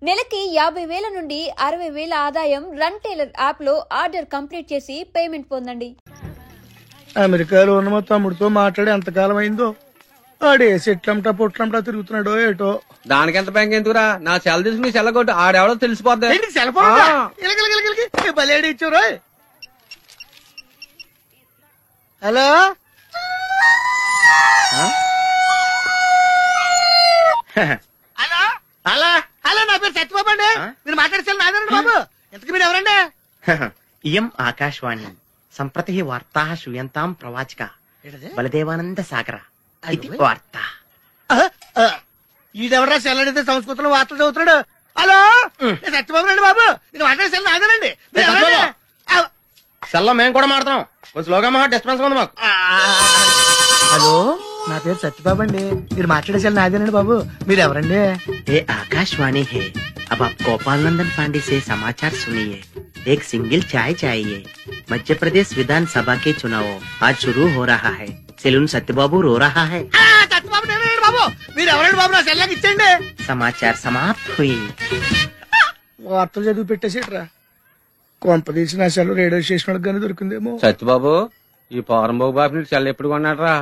నెలకి 50,000 నుండి 60,000 ఆదాయం రన్ టైలర్ యాప్ లో ఆర్డర్ కంప్లీట్ చేసి పేమెంట్ పొందండి. అమెరికాలో ఉన్న మా తమ్ముడితో మాట్లాడి ఎంతకాలం అయిందో ఆడే సెట్లంటా పొట్లంటా తిరుగుతున్నాడో ఏటో. దానికి ఎంత బ్యాంక్ ఎందుకురా, నా సెల్ తీసి మీ సెల్ కొట్టు, ఆడెవడో తెలిసిపోద్ది. బలేడి ఇచ్చారు. హలో హలో హలో హలో, నా పేరు సత్యబాబు అండి. మీరు మాట్లాడేసారు నాదేనండి బాబు. ఎంతకు మీరు ఎవరండి? ఇయం ఆకాశవాణి సంప్రతి వార్తా శ్రూయంతాం ప్రవాచిక బలదేవానంద సాగర ఇది వార్త. ఈడెవరా సెల్లడితే సంస్కృతంలో వార్తలు చదువుతున్నాడు. హలో నేను సత్యబాబు రండి బాబు. మీరు మాట్లాడేసారు నాదేనండి. సెల్లో మేము కూడా మాడతాం, కొంచెం స్లోగా మా డిస్టర్బెన్స్ ఉంది మాకు. హలో నా పేరు సత్యబాబు అండి. మీరు మాట్లాడేసారు నాదేనండి బాబు. మీరు ఎవరండి? ये आकाशवाणी है. अब आप गोपाल नंदन पांडे से समाचार सुनिए. एक सिंगल चाय चाहिए. मध्य प्रदेश विधानसभा के चुनाव आज शुरू हो रहा है. सेलून सत्यबाबू रो रहा है. సత్యబాబు నేనండి బాబు. మీరు ఎవరండి బాబు? నా సెల్లాకి ఇచ్చండి. समाचार समाप्त हुई. వార్తలు చదివి పెట్టేసేట్రా. కొంపదీసి నా సెల్ రేడియో స్టేషన్ వాళ్ళకి కానీ దొరికిందేమో. సత్యబాబు, ఈ పౌరంబాబు బాబు నీకు సెల్ ఎప్పుడు కొన్నాడరా?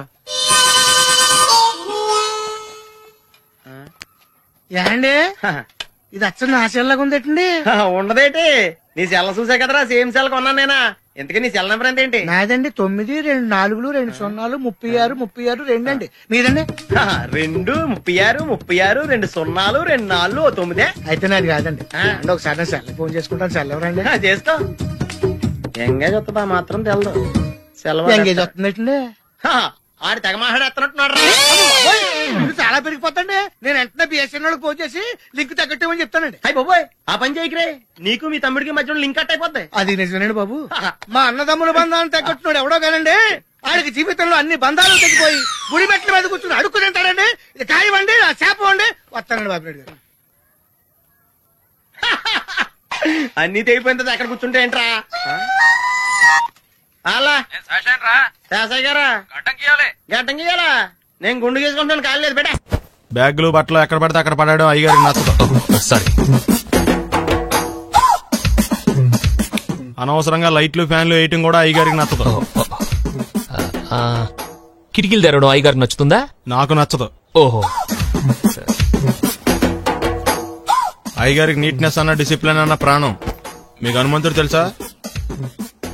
ఏండి ఇది అచ్చ నా సెల్లాగా ఉందేటండి. ఉండదేటి, నీ సెల్ల చూసా కదరా సేమ్ సెల్ కొన్నాను నేనా. ఇంతకీ నీ సెల్ నెంబర్ ఎంతేంటి? నాదండి 9-2-4-2-0-36-36-2 అండి. మీదండి? 2-36-36-2-0-2-4-9. అయితే నాది కాదండి. అంటే ఒకసారి నా సెల్ ఫోన్ చేసుకుంటాను. సెల్ ఎవరండి? చేసుకో. ఎంగేజ్ వస్తుందా మాత్రం తెలదు. సెలవు ఎంగేజ్ వస్తుందండి. ఆడి తెగ మాట్లాడేస్తున్నట్టున్నాడు. చాలా పెరిగిపోతండి. నేను వెంటనే బిఎస్ఎన్ఎల్ ఫోన్ చేసి లింక్ తగ్గట్టమని చెప్తానండి. అయ్యి బాబోయ్, ఆ పని చేయకరే. నీకు మీ తమ్ముడికి మధ్యలో లింక్ కట్ అయిపోద్ది. అది నిజమేనండి బాబు. మా అన్నదమ్ముల బంధాలను తగ్గట్టున్నాడు ఎవడో కానండి. ఆయనకి జీవితంలో అన్ని బంధాలు తగ్గిపోయి గుడి మెట్ల మీద కూర్చుని అడుక్కు తింటాడండి. ఇది కాయవండి, ఆ చేప వండి వస్తానండి బాబు నాయుడు గారు. అన్ని తెగిపోయిన తర్వాత ఎక్కడ కూర్చుంటే ఏంట్రా? అలా శాసయ్య గారా గడ్డం గీయాలా? నేను గుండు గీసుకుంటాను, కాలేదు బేటా. బ్యాగులు బట్టలు ఎక్కడ పడితే అక్కడ పడడం అయ్యగారికి నచ్చదు. సారీ, అనవసరంగా లైట్లు ఫ్యాన్లు వేయటం కూడా అయ్యగారికి నచ్చదు. కిటికీలు తెరవడం అయ్యగారికి నచ్చుతుందా? నాకు నచ్చదు. ఓహో, అయ్యగారికి నీట్నెస్ అన్న డిసిప్లిన్ అన్న ప్రాణం. మీకు హనుమంతుడు తెలుసా?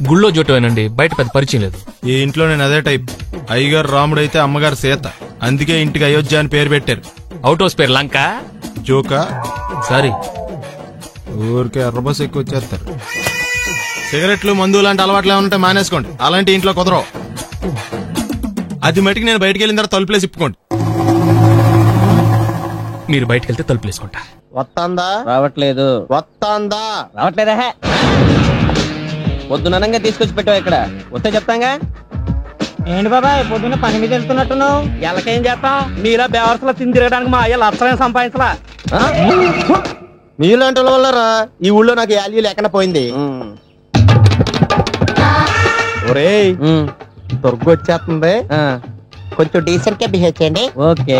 గుళ్ళో జోటమేనండి, బయట పెద్ద పరిచయం లేదు. ఈ ఇంట్లో నేను అదే టైప్. అయ్యగారు రాముడైతే అమ్మగారు సీత. అందుకే ఇంటికి అయోధ్య అని పేరు పెట్టారు. అవుట్ హౌస్ పేరు లంక. జోకా? సారీ, ఊరికే ఎర్రబస్ ఎక్కువ వచ్చేస్తారు. సిగరెట్లు మందు లాంటి అలవాట్లు ఏమంటే మానేసుకోండి. అలాంటి ఇంట్లో కుదరవు. అది మటుకు నేను బయటకు వెళ్ళిన తర్వాత తలుపులేసి ఇప్పుకోండి. మీరు బయటకు వెళ్తే తలుపులేసుకుంటా. వస్తాందా? రావట్లేదు. వస్తాందా? రావట్లేదా? పొద్దునంగా తీసుకొచ్చి పెట్టావు ఇక్కడ. వస్తే చెప్తాంగా. ఏంటి బాబాయ్ పొద్దున్న పని మీద వెళ్తున్నట్టున్నావు? ఎలాకేం చేస్తాం? మీలా బేవర్సలో తిని తిరగడానికి మా అయ్య లక్షలేం సంపాదించలా. మీలాంటి వల్ల ఈ ఊళ్ళో నాకు వాల్యూ లేకుండా పోయింది. ఒరేయ్, దుర్గ వచ్చేస్తుంది, కొంచెం డీసెంట్ గా బిహేవ్ చేయండి. ఓకే.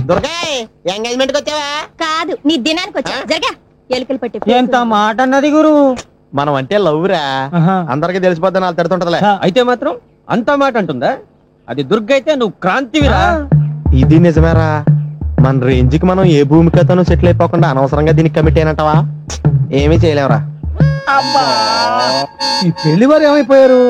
దుర్గా, ఎంగేజ్మెంట్ కి వచ్చావా? కాదు, నీ దినానికి వచ్చా. జరగా ఎలుకలు పట్టి ఎంత మాట అన్నది గురు. మనం అంటే లవ్ రా, అందరికి తెలిసిపోద్ది. నాకు తిడుతుంటదిలే. అయితే మాత్రం అంత మాట అంటుందా? అది దుర్గ అయితే నువ్వు క్రాంతివిరా. ఇది నిజమేరా. మన రేంజ్ కి మనం ఏ భూమికతోనూ సెటిల్ అయిపోకుండా అనవసరంగా దీనికి కమిట్ అయినట్టవా? ఏమీ చేయలేవురా. ఈ పెళ్లి వారు ఏమైపోయారు?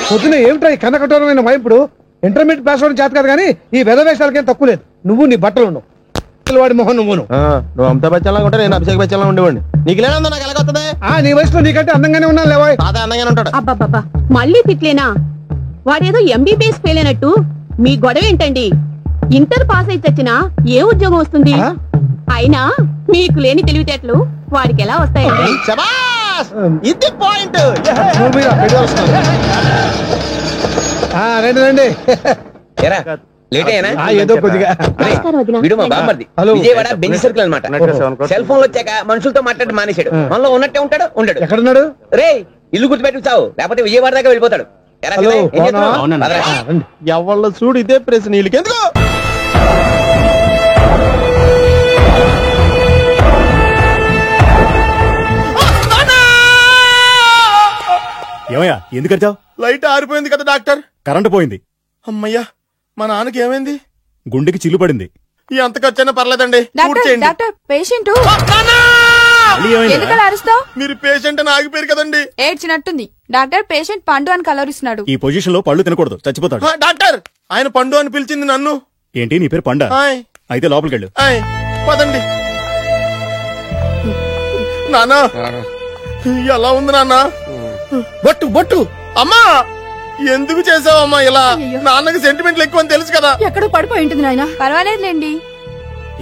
పొద్దున ఏమిటా ఈ కన్నకఠోరమైన వైపుడు? ఇంటర్మీడియట్ పాస్ అవడం చేత కాదు కానీ ఈ వెధవేషాలకేం తక్కువ లేదు. నువ్వు నీ బట్టలు ఉండవు, వాడి మొహం నువ్వును. నువ్వు అమితాబ్ బచ్చన్ ఉంటే నేను అభిషేక్ బచ్చన్ ఉండేవాడిని. నీకు లేదా నాకు ఎలాగొస్తుంది? నీ వయసులో నీకంటే అందంగానే ఉన్నాను లేవా? అదే అందంగానే ఉంటాడు. అబ్బాబ్బా, మళ్ళీ తిట్లేనా? వాడేదో ఎంబీబీఎస్ ఫెయిల్ అయినట్టు మీ గొడవ ఏంటండి? ఇంటర్ పాస్ అయితే వచ్చినా ఏ ఉద్యోగం వస్తుంది? అయినా మీకు లేని తెలివితేటలు వాడికి ఎలా వస్తాయండి? ఇది పాయింట్. రండి రండి. లేట్ అయినా ఏదో కొద్దిగా. విజయవాడ బెంజ్ సర్కిల్ అనమాట. సెల్ ఫోన్ వచ్చాక మనుషులతో మాట్లాడి మానేశాడు. మనలో ఉన్నట్టే ఉంటాడు. ఉండడు. ఎక్కడున్నాడు? రే, ఇల్లు గుర్తుపెట్టి చావు, లేకపోతే విజయవాడ దాకా వెళ్ళిపోతాడు. ఎవళ్ళ చూడు ఇదే ప్రశ్న. వీళ్ళకి ఎందుకు ఎందుకు అరిచావు? లైట్ ఆరిపోయింది కదా డాక్టర్. కరెంటు పోయింది. అమ్మయ్యా, మా నాన్నకి ఏమైంది? గుండెకి చిల్లు పడింది. ఎంత ఖర్చైనా పర్లేదండి, పూర్తి డాక్టర్ పేషెంట్ మళ్ళీ ఏమైంది? ఎందుకలా అరుస్తావు? మీరు పేషెంట్ అని ఆగిపోయారు కదండి. ఏడ్చినట్టుంది. డాక్టర్ పేషెంట్ పండు అని కలరిస్తున్నాడు. ఈ పొజిషన్ లో పళ్ళు తినకూడదు, చచ్చిపోతాడు. డాక్టర్, ఆయన పండు అని పిలిచింది నన్ను. ఏంటి నీ పేరు పండా? ఆయ్, అయితే లోపలికి వెళ్ళు. ఆయ్, పదండి. నాన్నా, ఎలా ఉంది నాన్న? బొట్టు బొట్టు. అమ్మా, ఎందుకు చేసావమ్మా ఇలా? నాన్నకి సెంటిమెంట్లు ఎక్కువ అని తెలుసు కదా. ఎక్కడో పడిపోయి ఉంటుంది నాయన. పర్వాలేదులేండి.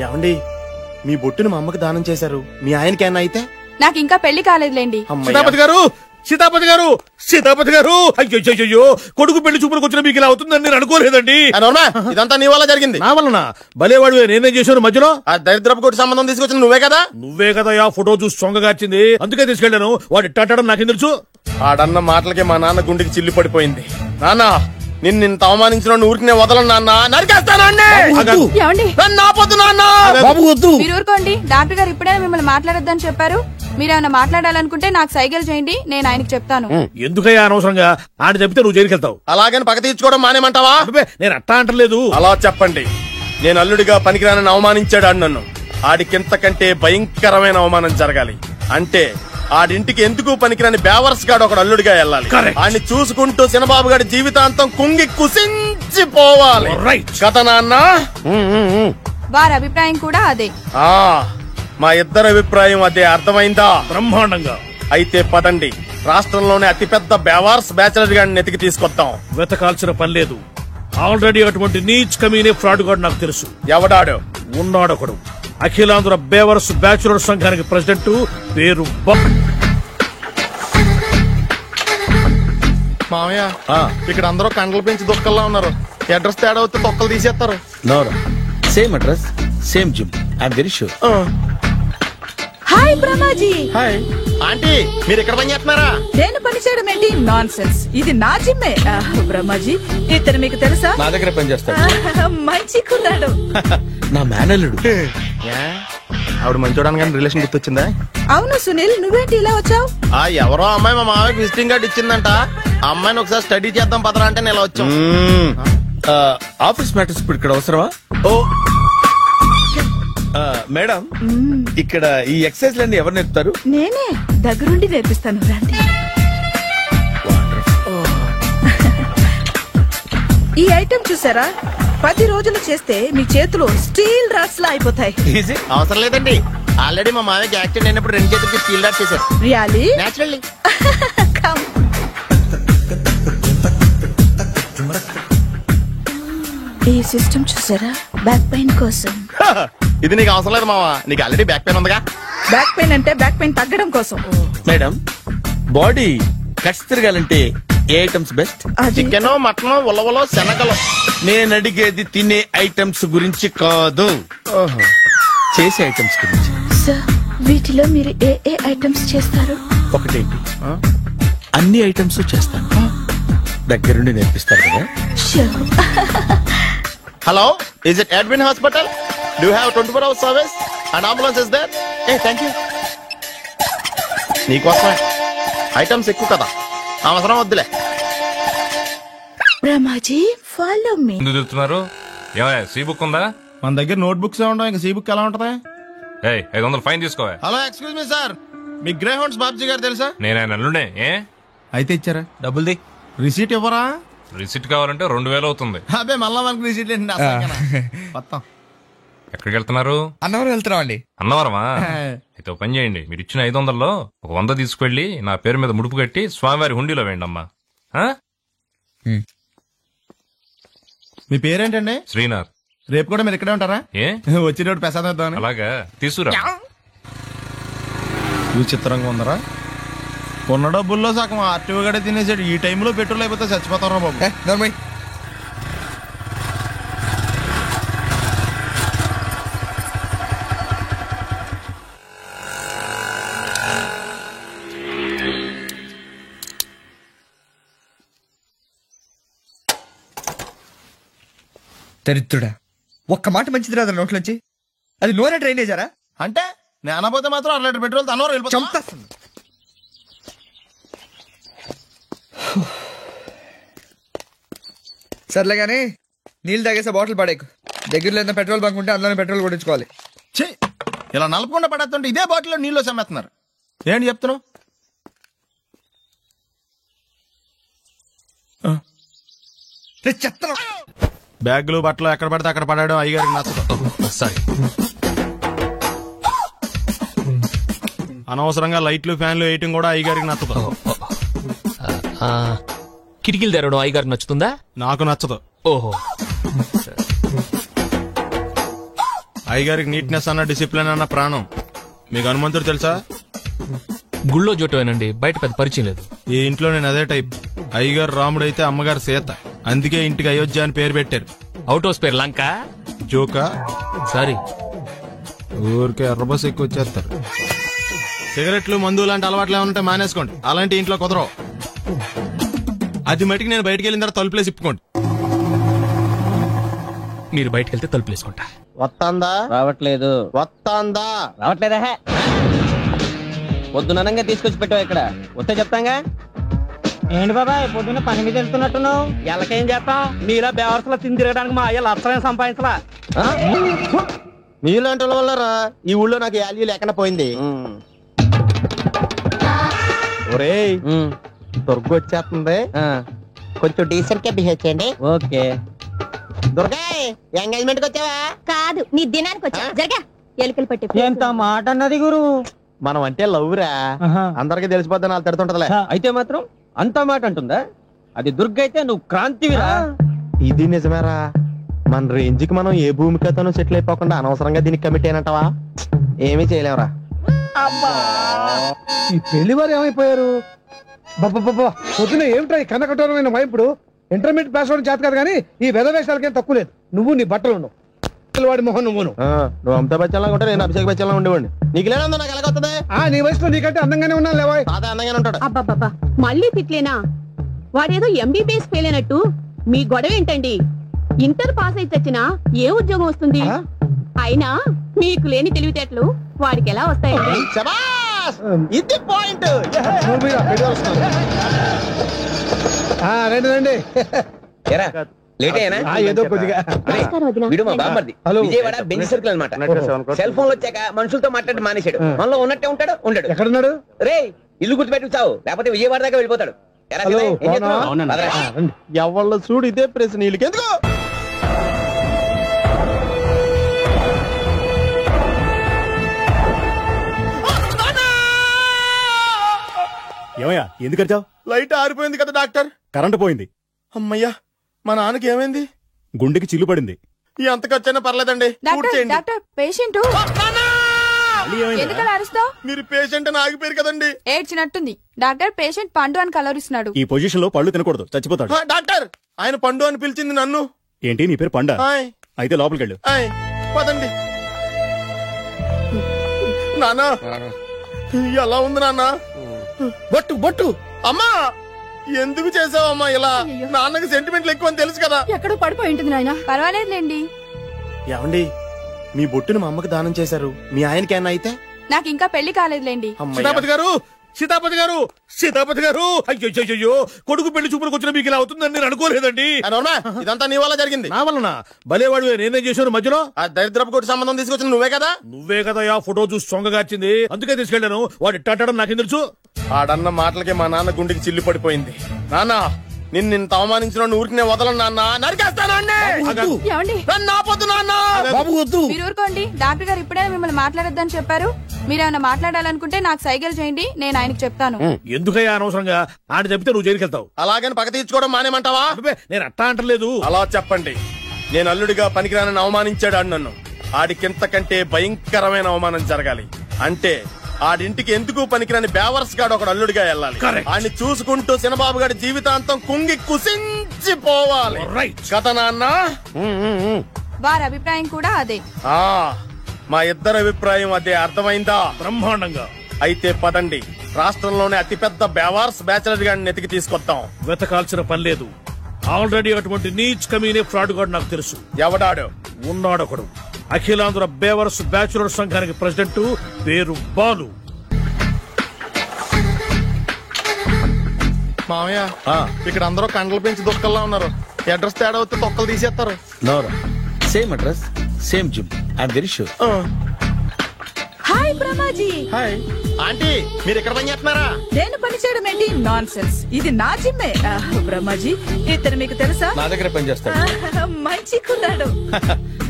ఏమండి, మీ బొట్టుని మా అమ్మకి దానం చేశారు, మీ ఆయనకేనా అయితే? నాకు ఇంకా పెళ్లి కాలేదులేండి. సీతాపతి గారు, సీతాపతి గారు, సీతాపతి గారు, అయ్యో కొడుకు పెళ్లి చూపులకు వచ్చిన మీకు ఇలా అవుతుందని నేను అనుకోలేదండి. ఇదంతా నీ వల్ల జరిగింది. నా వలన? భలేవాడు, నేనేం చేశాను మధ్యలో? ఆ దరిద్రపు కొట్టి సంబంధం తీసుకొచ్చిన నువ్వే కదా. నువ్వే కదా ఆ ఫోటో చూసి సొంగగార్చింది, అందుకే తీసుకెళ్లాను. వాడు ఇట్టాడడం నాకేం తెలుసు? ఆడన్న మాటలకి మా నాన్న గుండెకి చిల్లి పడిపోయింది. నాన్న, నిన్ను అవమానించిన ఊరికి నేను వదలను నాన్న, నరికేస్తానండి. నన్ను ఆపొద్దు నాన్న. బాబు వద్దు. మీరు ఊరుకోండి. డాక్టర్ గారు ఇప్పుడే మిమ్మల్ని మాట్లాడొద్దని చెప్పారు. మీరేమైనా మాట్లాడాలనుకుంటే నాకు సైకిల్ చేయండి, నేను ఆయనకి చెప్తాను. ఎందుకయ్యా అనవసరంగా? ఆయన చెప్తే నువ్వు జైలుకి వెళ్తావు. అలాగని పక్క తీర్చుకోవడం మానేమంటావా? నేను అట్టా అంటలేదు. అలా చెప్పండి. నేను అల్లుడిగా పనికిరానని అవమానించాడు ఆడు నన్ను. ఆడికింతకంటే భయంకరమైన అవమానం జరగాలి. అంటే ఆడింటికి ఎందుకు పనికిరాని బేవర్స్ గాడు ఒకడు అల్లుడిగా వెళ్ళాలి. ఆడిని చూసుకుంటూ చిన్నబాబు గారి జీవితాంతం కుంగి కుసించిపోవాలి. కదా నాన్న? వారి అభిప్రాయం కూడా అదే. మా ఇద్దరి అభిప్రాయం అదే. అర్థమైందా? బ్రహ్మాండంగా. అయితే పదండి, రాష్ట్రంలోనే అతిపెద్ద బేవార్స్ బ్యాచిలర్ గాడిని ఎతికి తీసుకొద్దాం. వెతకాల్సిన పని లేదు. ఆల్రెడీ అటువంటి నీచ్ కమీనే ఫ్రాడ్ గాడు నాకు తెలుసు. ఎవడాడు? ఉన్నాడొకడు. అఖిలాంధ్ర బేవర్స్ బ్యాచులర్ సంఘానికి ప్రెసిడెంట్, పేరు మామయ్య. ఇక్కడ అందరూ కండలు పెంచి దుక్కల్లా ఉన్నారు. అడ్రస్ తేడా వస్తే తొక్కలు తీసేస్తారు. Same address, same gym. I'm very sure. Hi Brahmaji. Hi aunty, మీరు ఇక్కడ పని చేస్తున్నారా? నేను పని చేయడం ఏంటి? Nonsense. ఇది నా జిమ్మే. బ్రహ్మాజీ, ఇతను మీకు తెలుసా? నా దగ్గర పని చేస్తాడు. మంచి కుర్రాడు. నా మేనల్లుడు. ఆవిడ మంచి చూడడానికి రిలేషన్ గుర్తొచ్చిందా? అవును సునీల్, నువ్వేంటి ఇలా వచ్చావు? ఎవరో అమ్మాయి మా మామయ్యకి విజిటింగ్ కార్డు ఇచ్చిందంట. ఆ అమ్మాయిని ఒకసారి స్టడీ చేద్దాం పదరా అంటే నేను ఇలా వచ్చాం. ఆఫీస్ మ్యాటర్స్ ఇప్పుడు ఇక్కడ అవసరమా? ఓ మేడం, ఇక్కడ ఈ ఎక్సర్సైజ్ లన్నీ ఎవరు నేర్పుతారు? నేనే దగ్గరుండి నేర్పిస్తాను, రండి. ఈ ఐటెం చూసారా? 10 రోజులు చేస్తే మీ చేతులు స్టీల్ రాట్స్ లా అయిపోతాయి. అవసరం లేదండి, ఆల్రెడీ మా మామయ్యకి యాక్సిడెంట్ అయినప్పుడు 2 చేతులకి స్టీల్ డాట్ చేశారు. రియల్లీ? నేచురల్లీ. ఈ సిస్టమ్ చూసారా? బ్యాక్ పెయిన్ కోసం. ఇది నీకు అవసరం లేదు మావా, నీకు ఆల్రెడీ బ్యాక్ పెయిన్ ఉందిగా. బ్యాక్ పెయిన్ అంటే బ్యాక్ పెయిన్ తగ్గడం కోసం. మేడం, బాడీ కట్స్ తిరగాలంటే ఏ ఐటమ్స్ బెస్ట్? చికెన్, మటన్, ఉలవలో, శనగలు. నేను అడిగేది తినే ఐటమ్స్ గురించి కాదు, చేసే ఐటమ్స్ గురించి. సార్, వీటిలో మీరు ఏ ఏ ఐటమ్స్ చేస్తారు? ఒకటేంటి, అన్ని ఐటమ్స్ చేస్తాను. దగ్గరుండి నేర్పిస్తారు కదా? Hello, is it admin hospital? Do have 24 hours service and ambulance is there? Thank you. నీకోసమే. ఐటమ్స్ ఎక్కువ కదా, అవసరం వద్దులే. Brahmaji, follow me. ఎందుకు తిరుగుతున్నారు? ఏమయ్య, సీ బుక్ ఉందా? మన దగ్గర నోట్ బుక్స్ ఉండవు, ఇంకా సీ బుక్ ఎలా ఉంటది? 500 ఫైన్ తీసుకోవా. హలో, ఎక్స్క్యూజ్ మీ సార్, మీ గ్రే హౌండ్స్ బాబ్జీ గారు తెలుసా? నేను ఆయన అల్లుడే. అయితే ఇచ్చారా? డబ్బుల్ది. రిసీట్ ఇవ్వరా? రిసిట్ కావాలంటే 2000 అవుతుంది. అబ్బే, మళ్ళా మనకు రిసీట్ మొత్తం. ఎక్కడికి వెళ్తున్నారు? అన్నవరం వెళ్తున్నాం అండి. అన్నవరమా? అయితే ఒక పని చేయండి, మీరు ఇచ్చిన 500లో ఒక 100 తీసుకెళ్లి నా పేరు మీద ముడుపు కట్టి స్వామివారి హుండీలో వేయండి అమ్మా. మీ పేరేంటండి? శ్రీనాథ్. రేపు కూడా మీరు ఇక్కడే ఉంటారా? వచ్చినప్పుడు ప్రసాదం ఇద్దామని. అలాగా, తీసుకురా. విచిత్రంగా ఉందరా, కొన్న డబ్బుల్లో సగం ఆర్టీఓ గడే తినేసాడు. ఈ టైంలో పెట్రోల్ అయిపోతే చచ్చిపోతారా బాబు. దరిద్రుడా, ఒక్క మాట మంచిది రాదు నోట్లోంచి. అది నూనె డ్రైనేజారా? అంటే నేను అనబోతే మాత్రం 1 లీటర్ పెట్రోల్ తనవారు వెళ్ళిపోతాం. సర్లే కానీ నీళ్ళు తాగేసే బాటిల్ పడేకు. దగ్గరలో ఏదైనా పెట్రోల్ బంక్ ఉంటే అందులోనే పెట్రోల్ కొట్టించుకోవాలి. ఛీ, ఇలా నలపకుండా పడేస్తుంటే ఇదే బాటిల్లో నీళ్ళు సమ్మేస్తున్నారు. ఏంటి చెప్తున్నావు? చెత్త బ్యాగులు బట్టలు ఎక్కడ పడితే అక్కడ పడడం అయ్యగారికి నచ్చదు. సారీ. అనవసరంగా లైట్లు ఫ్యాన్లు వేయటం కూడా అయ్యగారికి నచ్చదు. కిటికీలు తెరవడం అయ్యగారికి నచ్చుతుందా? నాకు నచ్చదు. ఓహో. అయ్యగారికి నీట్నెస్ అన్న డిసిప్లిన్ అన్న ప్రాణం. మీకు హనుమంతుడు తెలుసా? గుళ్ళో జోటమేనండి, బయట పెద్ద పరిచయం లేదు. ఈ ఇంట్లో నేను అదే టైప్. అయ్యగారు రాముడు అయితే అమ్మగారు సీత. అందుకే ఇంటికి అయోధ్య అని పేరు పెట్టారు. అవుట్ హౌస్ పేరు లంక. జోకా? సారీ. ఊరికే ఎర్రబస్ ఎక్కువ వచ్చేస్తారు. సిగరెట్లు మందు లాంటి అలవాట్లు ఏమంటే మానేసుకోండి. అలాంటి ఇంట్లో కుదరవు. అది మటుకు నేను బయటకు వెళ్ళిన తర్వాత తలుపులేసి ఇప్పుకోండి. మీరు బయటకు వెళ్తే తలుపులేసుకుంటా. వస్తాందా? రావట్లేదు. వస్తాందా? రావట్లేదా? పొద్దుననంగా తీసుకొచ్చి పెట్టావు ఇక్కడ. వస్తే చెప్తాంగా. ఏంటి బాబాయ్ పొద్దున్న పని మీద వెళ్తున్నట్టున్నావు? ఎలాకేం చేస్తాం? మీలా బేవర్సలో తిని తిరగడానికి మా అయ్య లక్షలేం సంపాదించలా. మీలాంటి వల్ల ఈ ఊళ్ళో నాకు వాల్యూ లేకుండా పోయింది. ఒరేయ్, దుర్గ వచ్చేస్తుంది, కొంచెం డీసెంట్ గా బిహేవ్ చేయండి. ఓకే. దుర్గా, ఎంగేజ్మెంట్ కి వచ్చావా? కాదు, నీ దినానికి వచ్చా. జరగా ఎలుకలు పట్టి. ఎంత మాట అన్నది గురు. మనం అంటే లవ్రా, అందరికి తెలిసిపోద్దని వాళ్ళు తిడుతుంటదిలే. అయితే మాత్రం అంత మాట అంటుందా? అది దుర్గ అయితే నువ్వు క్రాంతివిరా. ఇది నిజమేరా. మన రేంజ్ కి మనం ఏ భూమికతోనూ సెటిల్ అయిపోకుండా అనవసరంగా దీనికి కమిట్ అయినట్టవా? ఏమీ చేయలేవురా. ఈ పెళ్లి వారు ఏమైపోయారు? పొద్దున ఏమిటా ఈ కన్నకఠోరమైన వైపుడు? ఇంటర్మీడియట్ పాస్ అవడం చేత కాదు కానీ ఈ వెధవేషాలకేం తక్కువ లేదు. నువ్వు నీ బట్టలు ఉండవు, వాడి మొహం నువ్వును. నువ్వు అమితాబ్ బచ్చన్ ఉంటే నేను అభిషేక్ బచ్చన్ ఉండేవాడిని. నీకు లేదా నాకు ఎలాగొస్తుంది? నీ వయసులో నీకంటే అందంగానే ఉన్నాను లేవా? అదే అందంగానే ఉంటాడు. అబ్బాబ్బా, మళ్ళీ తిట్లేనా? వాడేదో ఎంబీబీఎస్ ఫెయిల్ అయినట్టు మీ గొడవ ఏంటండి? ఇంటర్ పాస్ అయితే వచ్చినా ఏ ఉద్యోగం వస్తుంది? అయినా మీకు లేని తెలివితేటలు వాడికి ఎలా వస్తాయండి? ఇది పాయింట్. రండి రండి. లేట్ అయినా ఏదో కొద్దిగా. విజయవాడ బెంజ్ సర్కిల్ అనమాట. సెల్ ఫోన్ వచ్చాక మనుషులతో మాట్లాడి మానేశాడు. మనలో ఉన్నట్టే ఉంటాడు. ఉండడు. ఎక్కడున్నాడు? రే, ఇల్లు గుర్తుపెట్టుకు చావు, లేకపోతే విజయవాడ దాకా వెళ్ళిపోతాడు. ఎవళ్ళ చూడు ఇదే ప్రశ్న. వీళ్ళకి ఎందుకు? ఏమయ్యా, ఎందుకు వచ్చావు? లైట్ ఆరిపోయింది కదా డాక్టర్. కరెంటు పోయింది. అమ్మయ్యా, మా నాన్నకి ఏమైంది? గుండెకి చిల్లు పడింది. ఎంత ఖర్చైనా పర్లేదండి. డాక్టర్, పేషెంట్ ఎందుకలా అరుస్తావు? మీరు పేషెంట్ అని ఆగిపోయారు కదండి. ఏడ్చినట్టుంది. డాక్టర్, పేషెంట్ పండు అని కలరిస్తున్నాడు. ఈ పొజిషన్ లో పళ్ళు తినకూడదు, చచ్చిపోతాడు. డాక్టర్, ఆయన పండు అని పిలిచింది నన్ను. ఏంటి, నీ పేరు పండా? అయితే లోపలికి వెళ్ళు. పదండి. నాన్నా, ఎలా ఉంది నాన్న? బొట్టు బొట్టు. అమ్మా, ఎందుకు చేసావమ్మా ఇలా? నాన్నకి సెంటిమెంట్లు ఎక్కువ అని తెలుసు కదా. ఎక్కడో పడిపోయి ఉంటుంది నాయన. పర్వాలేదులేండి. ఏమండి, మీ బొట్టును మా అమ్మకి దానం చేశారు. మీ ఆయనకేనా అయితే? నాకు ఇంకా పెళ్లి కాలేదులేండి. సీతాపతి గారు, సీతాపతి గారు, సీతాపతి గారు. అయ్యో, కొడుకు పెళ్లి చూపులకు వచ్చిన మీకు ఇలా అవుతుందని నేను అనుకోలేదండి. ఇదంతా నీ వల్ల జరిగింది. నా వలన? భలేవాడు, నేనేం చేశాను మధ్యలో? ఆ దరిద్రపు కొట్టి సంబంధం తీసుకొచ్చిన నువ్వే కదా. నువ్వే కదా ఆ ఫోటో చూసి సొంగగార్చింది. అందుకే తీసుకెళ్లాను. వాడు ఇట్టాడడం నాకేం తెలుసు? ఆడన్న మాటలకి మా నాన్న గుండెకి చిల్లు పడిపోయింది. నాన్న, నిన్ను అవమానించిన ఊరికి నేను వదలను నాన్న. నరికేస్తాను. మీరు ఊరుకోండి. డాక్టర్ గారు ఇప్పుడే మిమ్మల్ని మాట్లాడొద్దని చెప్పారు. మీరేమైనా మాట్లాడాలనుకుంటే నాకు సైగలు చేయండి, నేను ఆయనకు చెప్తాను. ఎందుకయ్యా అనవసరంగా? ఆయన చెప్తే నువ్వు జైలుకి వెళ్తావు. అలాగని పక్క తీర్చుకోవడం మానేమంటావా? నేను అట్టా అంటలేదు. అలా చెప్పండి. నేను అల్లుడిగా పనికిరానని అవమానించాడు ఆడు నన్ను. ఆడికింతకంటే భయంకరమైన అవమానం జరగాలి. అంటే ఆడింటికి ఎందుకు పనికిరాని బేవర్స్ గాడు ఒకడు అల్లుడిగా వెళ్ళాలి. ఆడిని చూసుకుంటూ చిన్నబాబు గారి జీవితాంతం కుంగి కుసించిపోవాలి కదా నాన్న? వారి అభిప్రాయం కూడా అదే. మా ఇద్దరి అభిప్రాయం అదే. అర్థమైందా? బ్రహ్మాండంగా. అయితే పదండి, రాష్ట్రంలోనే అతిపెద్ద బేవార్స్ బ్యాచిలర్ గాడిని ఎతికి తీసుకొద్దాం. వెతకాల్సిన పని లేదు. ఆల్రెడీ అటువంటి నీచ్ కమీనే ఫ్రాడ్ గాడు నాకు తెలుసు. ఎవడాడు? ఉన్నాడొకడు. అఖిలాంధ్ర బేవర్స్ బ్యాచులర్ సంఘానికి ప్రెసిడెంట్, పేరు బాలు. మామయ్య ఇక్కడ అందరూ కండలు పెంచి దుక్కల్లా ఉన్నారు. అడ్రస్ తేడా వస్తే తొక్కలు తీసేస్తారు. నోరా same address same gym I'm very sure. Hi Brahmaji. Hi aunty, మీరు ఇక్కడ పని చేస్తున్నారా? నేను పని చేయడం ఏంటి? Nonsense. ఇది నా జిమ్మే. బ్రహ్మాజీ ఇతను మీకు తెలుసా? నా దగ్గర పని చేస్తాడు. మంచి కుర్రాడు.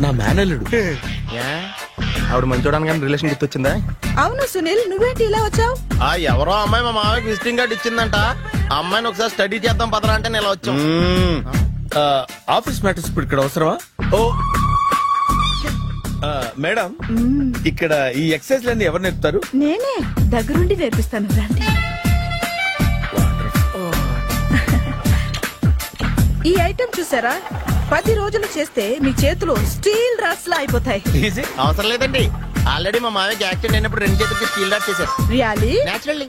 నా మేనల్లుడు. ఆవిడ మంచోడానికి కానీ రిలేషన్ గుర్తొచ్చిందా? అవును సునీల్, నువ్వేంటి ఇలా వచ్చావు? ఎవరో అమ్మాయి మా మామయ్యకి విజిటింగ్ కార్డు ఇచ్చిందంట. ఆ అమ్మాయిని ఒకసారి స్టడీ చేద్దాం పదరా అంటే నేను ఇలా వచ్చాం. ఆఫీస్ మ్యాటర్స్ ఇప్పుడు ఇక్కడ అవసరమా? ఓ మేడం, ఇక్కడ ఈ ఎక్సర్సైజ్ లన్నీ ఎవరు నేర్పుతారు? నేనే దగ్గరుండి నేర్పిస్తాను, రండి. ఈ ఐటెం చూసారా? 10 రోజులు చేస్తే మీ చేతులు స్టీల్ రాట్స్ లా అయిపోతాయి. అవసరం లేదండి, ఆల్రెడీ మా మామయ్యకి యాక్సిడెంట్ అయినప్పుడు 2 చేతులకి స్టీల్ డాట్ చేశారు. రియల్లీ? నేచురల్లీ.